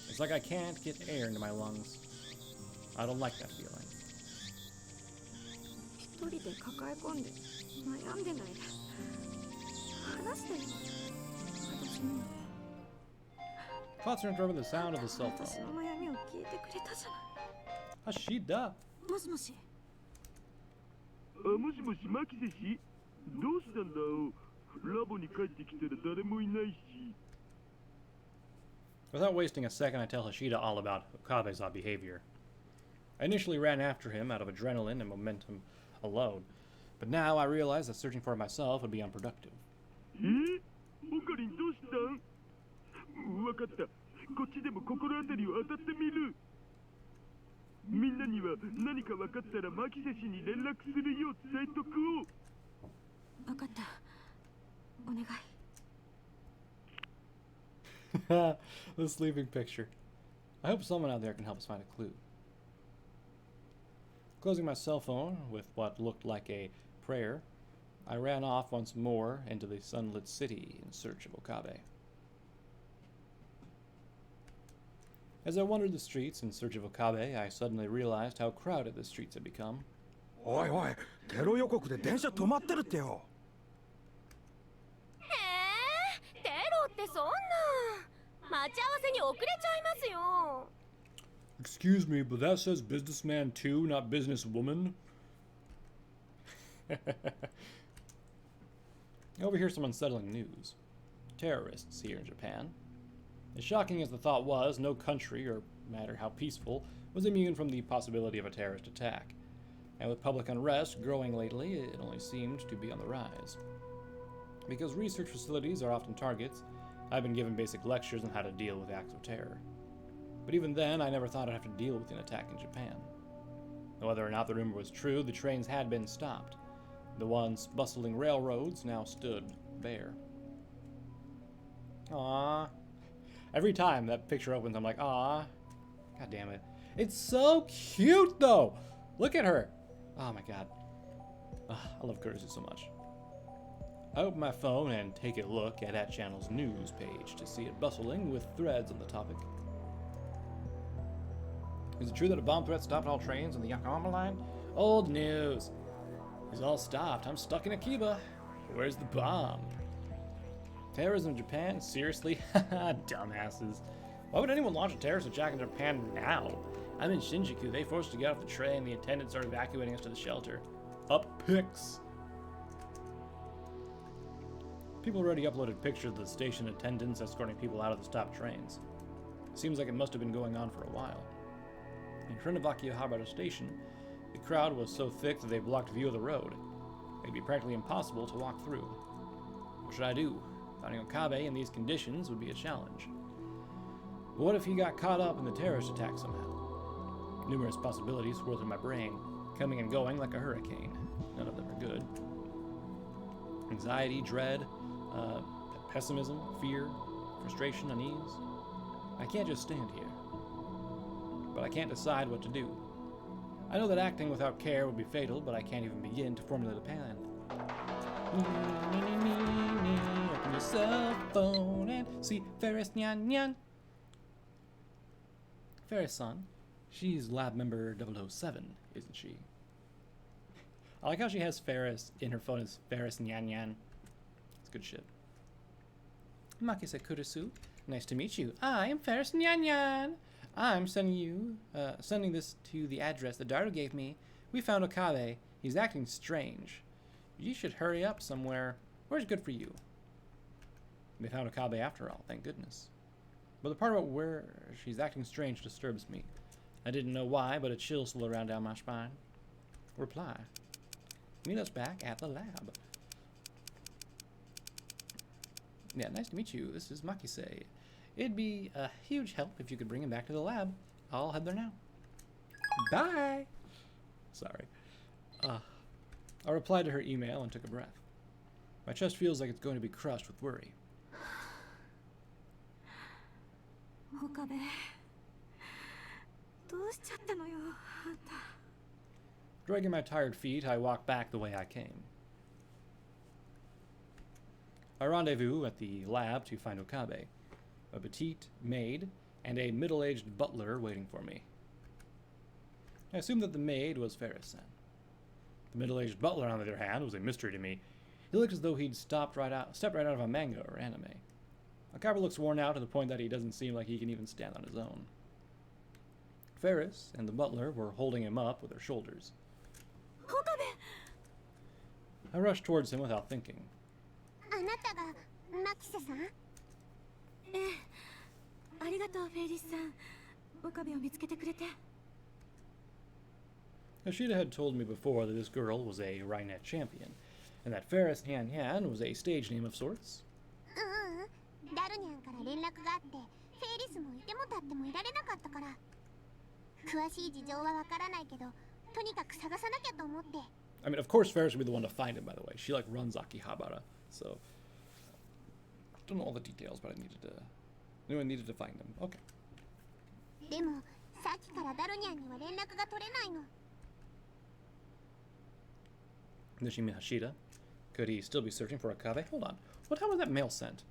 It's like I can't get air into my lungs. I don't like that feeling. 一人で抱え込んで悩んでないで話してよ私に Thoughts turned over the sound of the cell 私 phone. の悩みを聞いてくれたじゃない Hashida! もしもしもしもしマキセ氏どうしたんだラボに帰ってきたら誰もいないし Without wasting a second, I tell Hashida all about Okabe's odd behavior. I initially ran after him out of adrenaline and momentum alone, but now I realize that searching for it myself would be unproductive. オカリンどうしたんわかったこっちでも心当たりを当たってみるみんなには何かわかったらマキセ氏に連絡するよう伝えとくを分かったお願い The sleeping picture. I hope someone out there can help us find a clue. Closing my cell phone with what looked like a prayer, I ran off once more into the sunlit city in search of Okabe. As I wandered the streets in search of Okabe, I suddenly realized how crowded the streets had become. おいおいテロ予告で電車止まってるってよテロってそんな待ち合わせに遅れちゃいますよ Excuse me, but that says businessman too, not businesswoman. I overhear some unsettling news. Terrorists here in Japan. As shocking as the thought was, no country, or matter how peaceful, was immune from the possibility of a terrorist attack. And with public unrest growing lately, it only seemed to be on the rise. Because research facilities are often targets, I've been given basic lectures on how to deal with acts of terror. But even then, I never thought I'd have to deal with an attack in Japan. Whether or not the rumor was true, the trains had been stopped. The once bustling railroads now stood bare. Aww. Every time that picture opens, I'm like, aww. God damn it. It's so cute, though! Look at her! Oh my god. I love Kurisu so much. I open my phone and take a look at that channel's news page to see it bustling with threads on the topic. Is it true that a bomb threat stopped all trains on the Yokohama line? Old news. It's all stopped. I'm stuck in Akiba. Where's the bomb? Terrorism in Japan? Seriously? Dumbasses. Why would anyone launch a terrorist attack in Japan now? I'm in Shinjuku. They forced us to get off the train. The attendants are evacuating us to the shelter. Up pics. People already uploaded pictures of the station attendants escorting people out of the stopped trains. It seems like it must have been going on for a while. In front of Akihabara Station, the crowd was so thick that they blocked view of the road. It'd be practically impossible to walk through. What should I do? Finding Okabe in these conditions would be a challenge. But what if he got caught up in the terrorist attack somehow? Numerous possibilities swirled in my brain, coming and going like a hurricane. None of them are good. Anxiety, dread, pessimism, fear, frustration, unease. I can't just stand here. But I can't decide what to do. I know that acting without care would be fatal, but I can't even begin to formulate a plan. Open your cell phone and see Ferris Nyan Nyan. Ferris-san. She's lab member 007, isn't she? I like how she has Ferris in her phone as Ferris Nyan Nyan. It's good shit. Makise Kurisu, nice to meet you. I am Ferris Nyan Nyan. I'm sending this to the address that Daru gave me. We found Okabe. He's acting strange. You should hurry up somewhere. Where's good for you? They found Okabe after all, thank goodness. But the part about where she's acting strange disturbs me. I didn't know why, but a chill slid around down my spine. Reply. Meet us back at the lab. Yeah, nice to meet you. This is Makise. It'd be a huge help if you could bring him back to the lab. I'll head there now. Bye! Sorry. I replied to her email and took a breath. My chest feels like it's going to be crushed with worry. 岡部どうしちゃったのよあんた Dragging my tired feet, I walk back the way I came. I rendezvous at the lab to find Okabe, a petite maid, and a middle-aged butler waiting for me. I assumed that the maid was Ferris-san. The middle-aged butler, on the other hand, was a mystery to me. He looked as though he'd stepped right out of a manga or anime. Okabe looks worn out to the point that he doesn't seem like he can even stand on his own. Ferris and the butler were holding him up with their shoulders. Okabe! I rushed towards him without thinking. あなたがマキセさん？ええ、ありがとうフェイリスさん。岡部を見つけてくれて。Yoshida had told me before that this girl was a Rainet champion, and that Ferris Han Han was a stage name of sorts. ダルニャンから連絡があって、フェイリスもいても立ってもいられなかったから。詳しい事情はわからないけど、とにかく探さなきゃと思って。I mean, of course, Ferris would be the one to find him, by the way. She, like, runs Akihabara, so... Don't know all the details, but I knew I needed to find them. Okay. でも、さっきからダルニャンには連絡が取れないの。Nishimi Hashida. Could he still be searching for Akabe? Hold on. What time was that mail sent?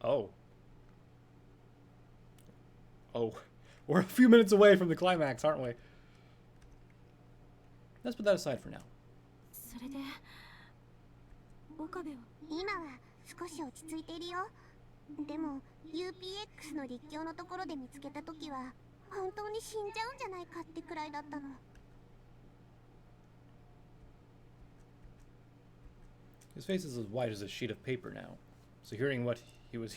Oh. Oh. We're a few minutes away from the climax, aren't we? Let's put that aside for now. それで岡部を。今は少し落ち着いているよ。でも UPX の立教のところで見つけた時は本当に死んじゃうんじゃないかってくらいだったの。His face is as white as a sheet of paper now, so hearing what he was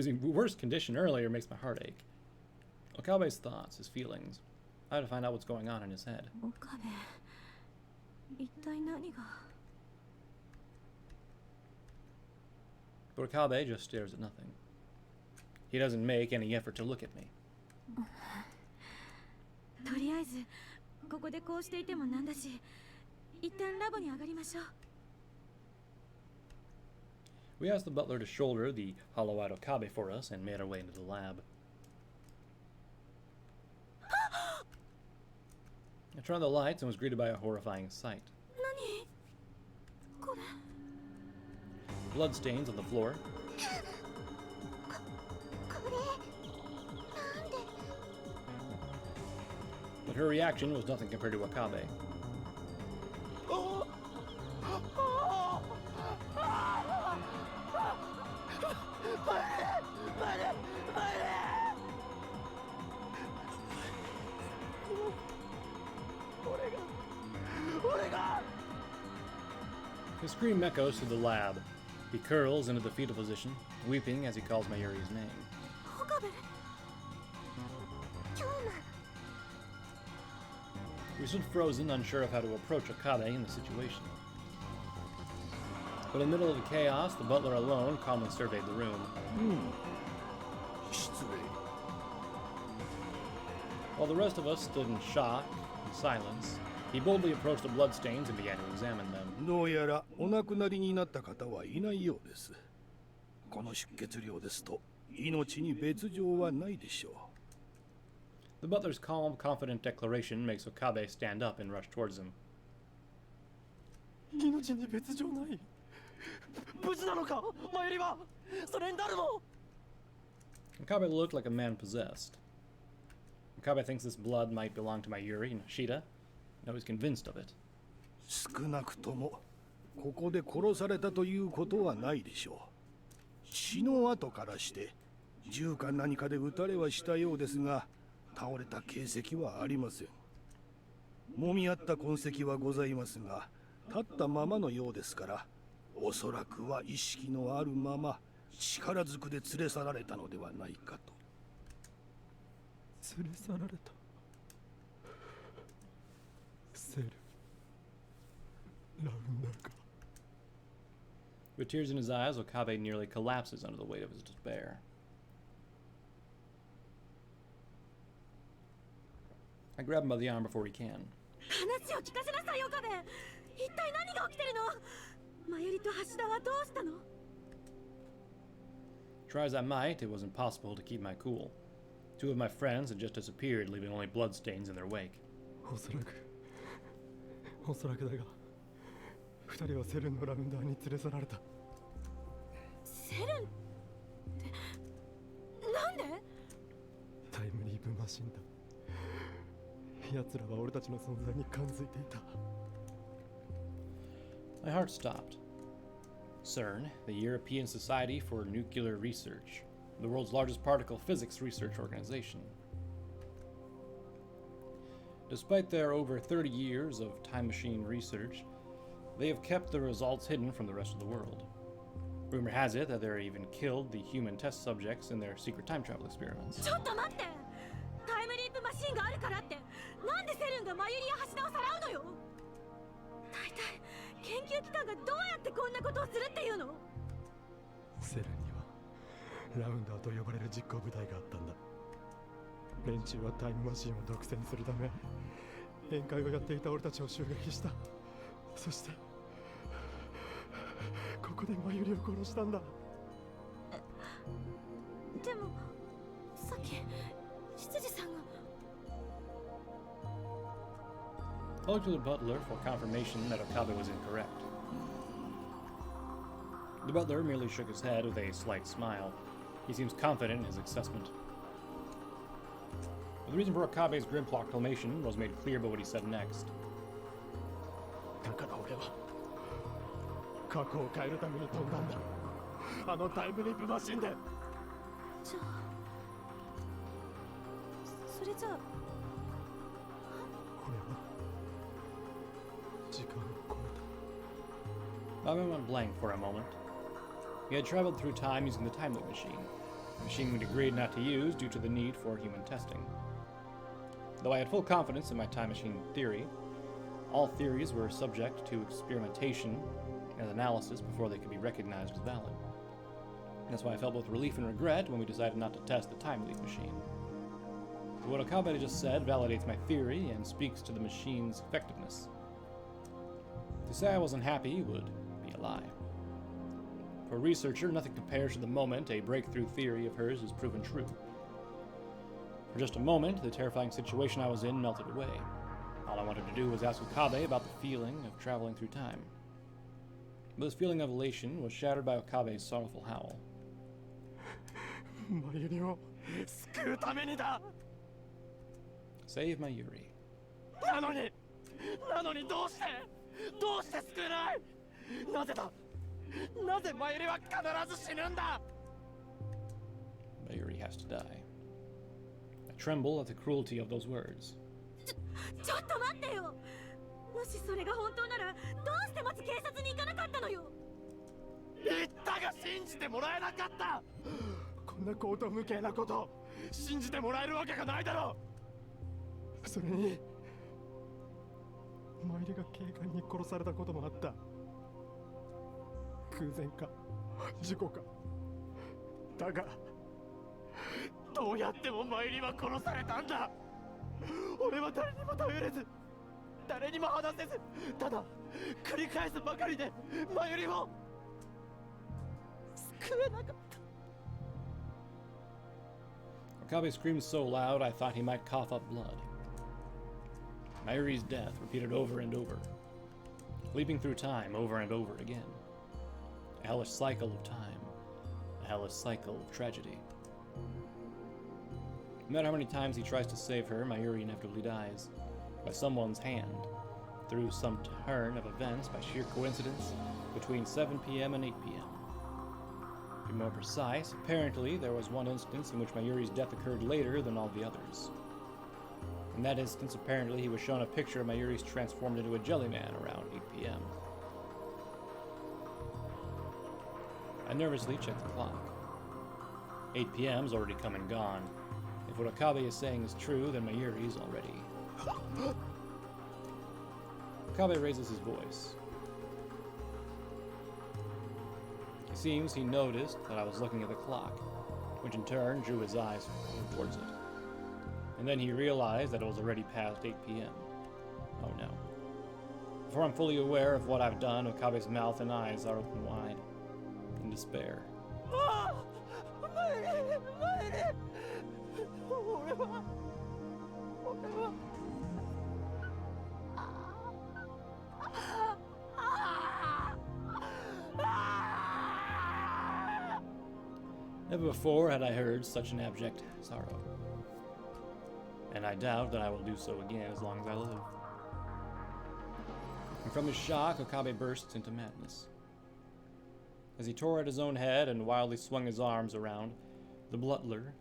in worse condition earlier makes my heart ache. Okabe's thoughts, his feelings. I have to find out what's going on in his head. 岡部、一体何が。But Okabe just stares at nothing. He doesn't make any effort to look at me. とりあえずここでこうしていてもなんだし、一旦ラボに上がりましょう。We asked the butler to shoulder the hollow-eyed Okabe for us and made our way into the lab. I turned on the lights and was greeted by a horrifying sight. 何？これ。Bloodstains on the floor. これなんで。 But her reaction was nothing compared to Okabe. His scream echoes through the lab. He curls into the fetal position, weeping as he calls Mayuri's name. 岡部。京馬。 We stood frozen, unsure of how to approach Okabe in the situation. But in the middle of the chaos, the butler alone calmly surveyed the room. While the rest of us stood in shock and silence, he boldly approached the bloodstains and began to examine them. どうやらお亡くなりになった方はいないようです。この出血量ですと命に別状はないでしょう。 The butler's calm, confident declaration makes Okabe stand up and rush towards him. 命に別状ない。無事なのか、マユリは。それにダルも。 Okabe looked like a man possessed. Okabe thinks this blood might belong to Mayuri and Ashida. Now he's convinced of it. 少なくともここで殺されたということはないでしょう。血の跡からして銃か何かで撃たれはしたようですが、倒れた形跡はありません。揉み合った痕跡はございますが、立ったままのようですから、おそらくは意識のあるまま力ずくで連れ去られたのではないかと。連れ去られた。セル。ラウンダーか。 With tears in his eyes, Okabe nearly collapses under the weight of his despair. I grab him by the arm before he can. 話を聞かせなさい岡部。一体何が起きてるの？マユリと橋田はどうしたの？ Try as I might, it was impossible to keep my cool. Two of my friends had just disappeared, leaving only bloodstains in their wake. おそらくだが、二人はセルンのラウンダーに連れ去られた。セルンってなんで？タイムリープマシンだ。奴らは俺たちの存在に感づいていた。 My heart stopped. CERN, the European Society for Nuclear Research, the world's largest particle physics research organization. Despite their over 30 years of time machine research, they have kept the results hidden from the rest of the world. Rumor has it that they even killed the human test subjects in their secret time travel experiments. ちょっと待って！タイムリープマシンがあるからってなんでセルンがマユリや橋田をさらうのよ。大体研究機関がどうやってこんなことをするっていうの？セルンにはラウンダーと呼ばれる実行部隊があったんだ。連中はタイムマシンを独占するため宴会をやっていた俺たちを襲撃した。そしてここでマユリを殺したんだ。でもさっき執事さんが。I looked to the butler for confirmation that Okabe was incorrect. The butler merely shook his head with a slight smile. He seems confident in his assessment. But the reason for Okabe's grim proclamation was made clear by what he said next. だから俺は過去を変えるために飛んだんだ。あのタイムリープマシンで。じゃあそれじゃあ俺は時間を超えた。 Bobby went blank for a moment. He had traveled through time using the time loop machine, a machine we'd agreed not to use due to the need for human testing. Though I had full confidence in my time machine theory, all theories were subject to experimentation and analysis before they could be recognized as valid. That's why I felt both relief and regret when we decided not to test the time leap machine. But what Okabe just said validates my theory and speaks to the machine's effectiveness. To say I wasn't happy would be a lie. For a researcher, nothing compares to the moment a breakthrough theory of hers is proven true. For just a moment, the terrifying situation I was in melted away. All I wanted to do was ask Okabe about the feeling of traveling through time. But this feeling of elation was shattered by Okabe's sorrowful howl. マユリを救うためにだ。 Save my Yuri. なのにどうして救えない。なぜだ。なぜマユリは必ず死ぬんだ。 Mayuri has to die. I tremble at the cruelty of those words. ちょっと待ってよ。もしそれが本当ならどうしてまず警察に行かなかったのよ。言ったが信じてもらえなかった。こんな荒唐無稽なこと信じてもらえるわけがないだろう。それにマユリが警官に殺されたこともあった。偶然か事故か。だがどうやってもマユリは殺されたんだ。俺は誰にも頼れず誰にも話せずただ繰り返すばかりでマユリを救えなかった。 Okabe screamed so loud I thought he might cough up blood. Mayuri's death repeated over and over, leaping through time over and over again. A hellish cycle of time, a hellish cycle of tragedy. No matter how many times he tries to save her, Mayuri inevitably dies, by someone's hand, through some turn of events by sheer coincidence, between 7 p.m. and 8 p.m. To be more precise, apparently there was one instance in which Mayuri's death occurred later than all the others. In that instance, apparently he was shown a picture of Mayuri's transformed into a jelly man around 8 p.m. I nervously checked the clock. 8 p.m.'s already come and gone. If what Okabe is saying is true, then Mayuri's already... Okabe raises his voice. It seems he noticed that I was looking at the clock, which in turn drew his eyes towards it. And then he realized that it was already past 8 p.m. Oh no. Before I'm fully aware of what I've done, Okabe's mouth and eyes are open wide, in despair. Never before had I heard such an abject sorrow, and I doubt that I will do so again as long as I live. And from his shock, Okabe bursts into madness. As he tore at his own head and wildly swung his arms around, the butler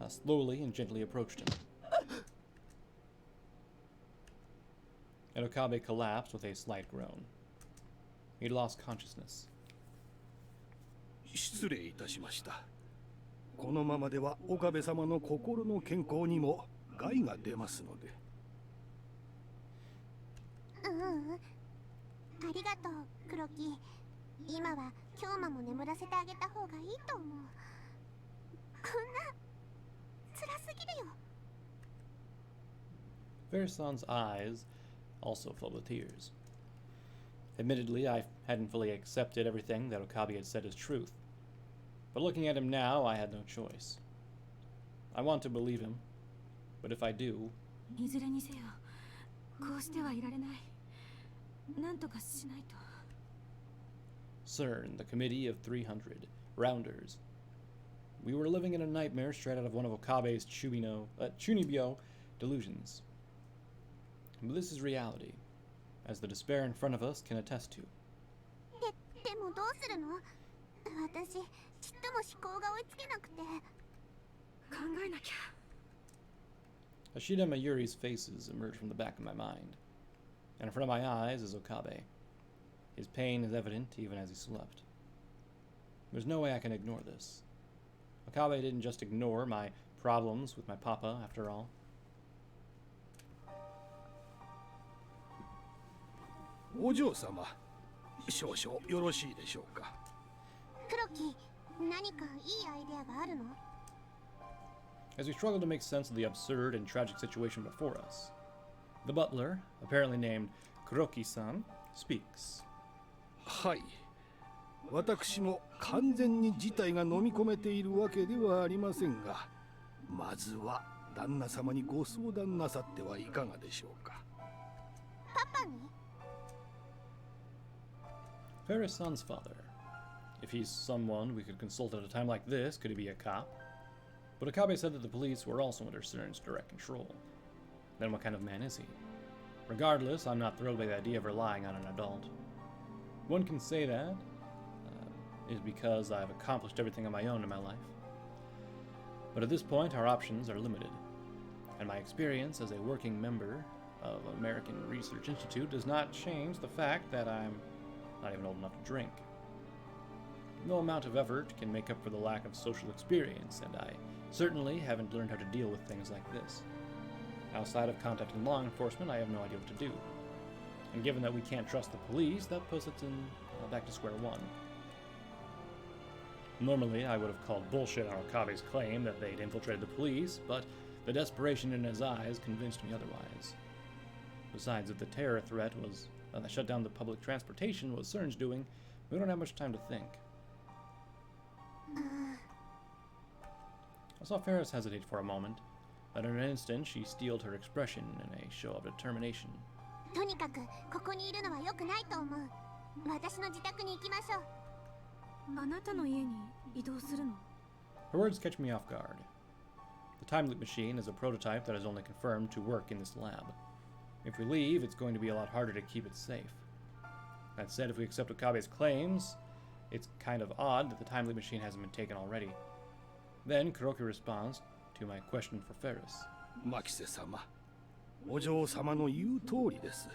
slowly and gently approached him. And Okabe collapsed with a slight groan. He'd lost consciousness. 失礼いたしました。このままでは岡部様の心の健康にも害が出ますので。ありがとう、黒木。今は京馬も眠らせてあげた方がいいと思う。こんな辛すぎるよ。Ferrison's eyes also filled with tears. Admittedly, I hadn't fully accepted everything that Okabe had said as truth. But looking at him now, I had no choice. I want to believe him, but if I do... いずれにせよ、こうしてはいられない。なんとかしないと。CERN, the Committee of 300, Rounders. We were living in a nightmare straight out of one of Okabe's Chunibyo delusions. But this is reality, as the despair in front of us can attest to. でもどうするの？私、ちっとも思考が追いつけなくて。考えなきゃ。Ashida Mayuri's faces emerged from the back of my mind, and in front of my eyes is Okabe. His pain is evident even as he slept. There's no way I can ignore this. Okabe didn't just ignore my problems with my papa, after all. お嬢様、少々よろしいでしょうか。黒木、何かいいアイデアがあるの？ As we struggle to make sense of the absurd and tragic situation before us, the butler, apparently named Kuroki-san, speaks. はい。私も完全に事態が飲み込めているわけではありませんが、まずは旦那様にご相談なさってはいかがでしょうか。パパに？ Ferris-san's father. If he's someone we could consult at a time like this, could he be a cop? But Okabe said that the police were also under CERN's direct control. Then what kind of man is he? Regardless, I'm not thrilled by the idea of relying on an adult. One can say that is because I've accomplished everything on my own in my life. But at this point, our options are limited. And my experience as a working member of American Research Institute does not change the fact that I'm not even old enough to drink. No amount of effort can make up for the lack of social experience, and I certainly haven't learned how to deal with things like this. Outside of contacting law enforcement, I have no idea what to do. And given that we can't trust the police, that puts us back to square one. Normally, I would have called bullshit on Okabe's claim that they'd infiltrated the police, but the desperation in his eyes convinced me otherwise. Besides, if the terror threat was that shut down the public transportation was CERN's doing, we don't have much time to think. I saw Ferris hesitate for a moment, but in an instant she steeled her expression in a show of determination. とにかくここにいるのは良くないと思う。私の自宅に行きましょう。あなたの家に移動するの？ Her words catch me off guard. The time loop machine is a prototype that is only confirmed to work in this lab. If we leave, it's going to be a lot harder to keep it safe. That said, if we accept Okabe's claims, it's kind of odd that the time loop machine hasn't been taken already. Then Kuroki responds to my question for Ferris. マキセ様、お嬢様の言う通りです。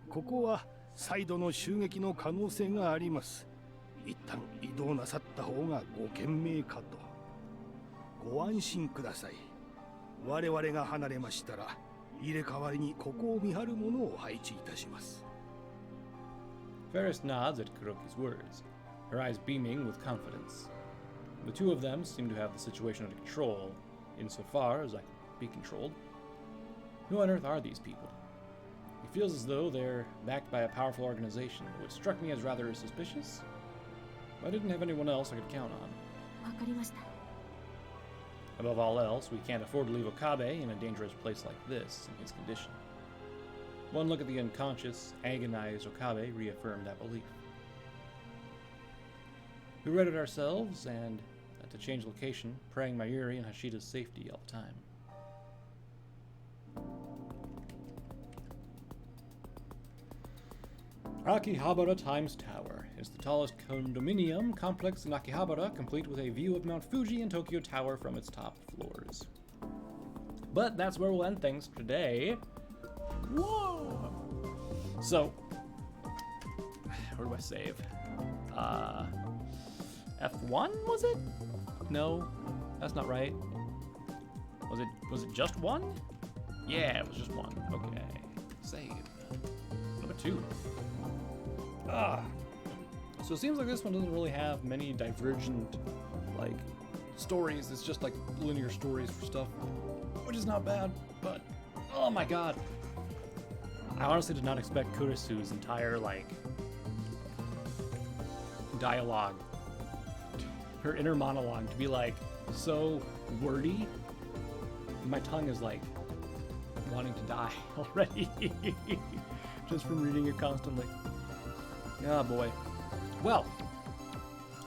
ここは再度の襲撃の可能性があります。一旦移動なさった方がご賢明かと。ご安心ください。我々が離れましたら、入れ替わりにここを見張る者を配置いたします。Ferris nods at Kuroki's words, her eyes beaming with confidence. The two of them seem to have the situation under control, insofar as I can be controlled. Who on earth are these people? It feels as though they're backed by a powerful organization, which struck me as rather suspicious. I didn't have anyone else I could count on. わかりました。 Above all else, we can't afford to leave Okabe in a dangerous place like this in his condition. One look at the unconscious, agonized Okabe reaffirmed that belief. We read it ourselves and to change location, praying Mayuri and Hashida's safety all the time. Akihabara Times Tower is the tallest condominium complex in Akihabara, complete with a view of Mount Fuji and Tokyo Tower from its top floors. But that's where we'll end things today. Whoa! So, where do I save? F1 was it? No, that's not right. Was it just one? Yeah, it was just one. Okay. Save. Number 2. So it seems like this one doesn't really have many divergent, like, stories. It's just like linear stories for stuff, which is not bad, but oh my god. I honestly did not expect Kurisu's entire, like, dialogue, her inner monologue to be, like, so wordy. My tongue is, like, wanting to die already just from reading it constantly. Oh boy. Well,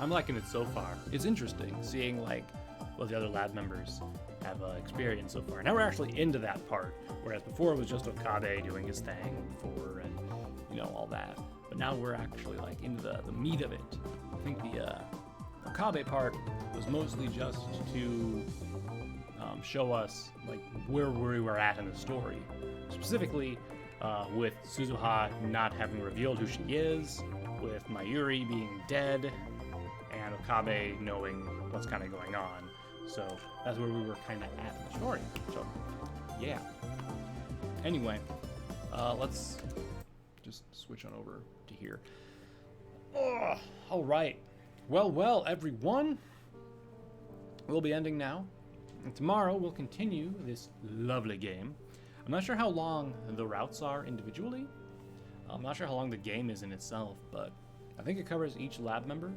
I'm liking it so far. It's interesting seeing, like, what the other lab members have experienced so far. Now we're actually into that part, whereas before it was just Okabe doing his thing before and, you know, all that. But now we're actually, like, into the meat of it. I think the Okabe part was mostly just to show us, like, where we were at in the story. Specifically, with Suzuha not having revealed who she is, with Mayuri being dead, and Okabe knowing what's kind of going on. So that's where we were kind of at in the story. So, yeah. Anyway, let's just switch on over to here. Oh, all right. Well, everyone. We'll be ending now. And tomorrow we'll continue this lovely game. I'm not sure how long the routes are individually. I'm not sure how long the game is in itself, but I think it covers each lab member.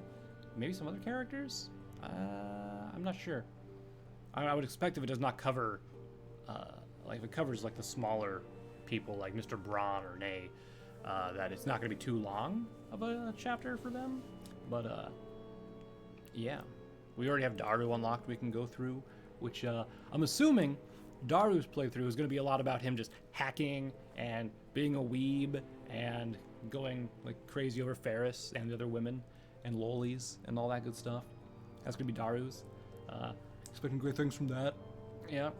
Maybe some other characters? I'm not sure. I would expect if it does not cover, like if it covers like the smaller people like Mr. Braun or Nay, that it's not going to be too long of a chapter for them. But yeah. We already have Daru unlocked we can go through, which I'm assuming Daru's playthrough is going to be a lot about him just hacking and being a weeb and going like crazy over Ferris and the other women and lolis and all that good stuff. That's going to be Daru's. Expecting great things from that. Yeah.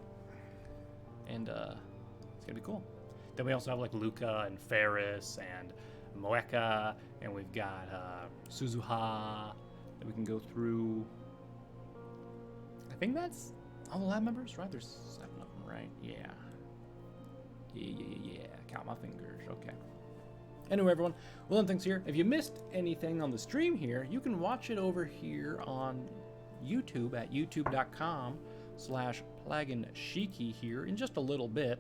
And it's going to be cool. Then we also have like Luca and Ferris and Moeka, and we've got Suzuha that we can go through. I think that's all the lab members, right? There's 7 of them, right? Yeah. Yeah. Count my fingers. Okay. Anyway, everyone, we'll end things here. If you missed anything on the stream here, you can watch it over here on YouTube at youtube.com/plaginshiki here in just a little bit.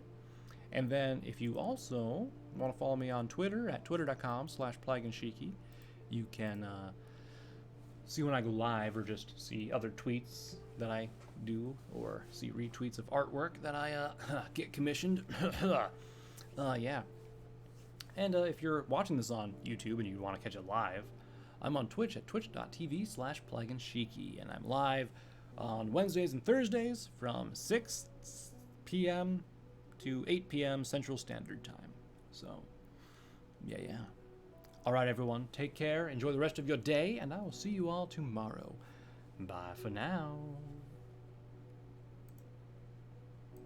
And then if you also want to follow me on Twitter at twitter.com/plaginshiki, you can see when I go live or just see other tweets that I do or see retweets of artwork that I get commissioned. Yeah. And if you're watching this on YouTube and you want to catch it live, I'm on Twitch at twitch.tv/plaginshiki, and I'm live on Wednesdays and Thursdays from 6 p.m. to 8 p.m. Central Standard Time. So, yeah. All right, everyone, take care, enjoy the rest of your day, and I will see you all tomorrow. Bye for now.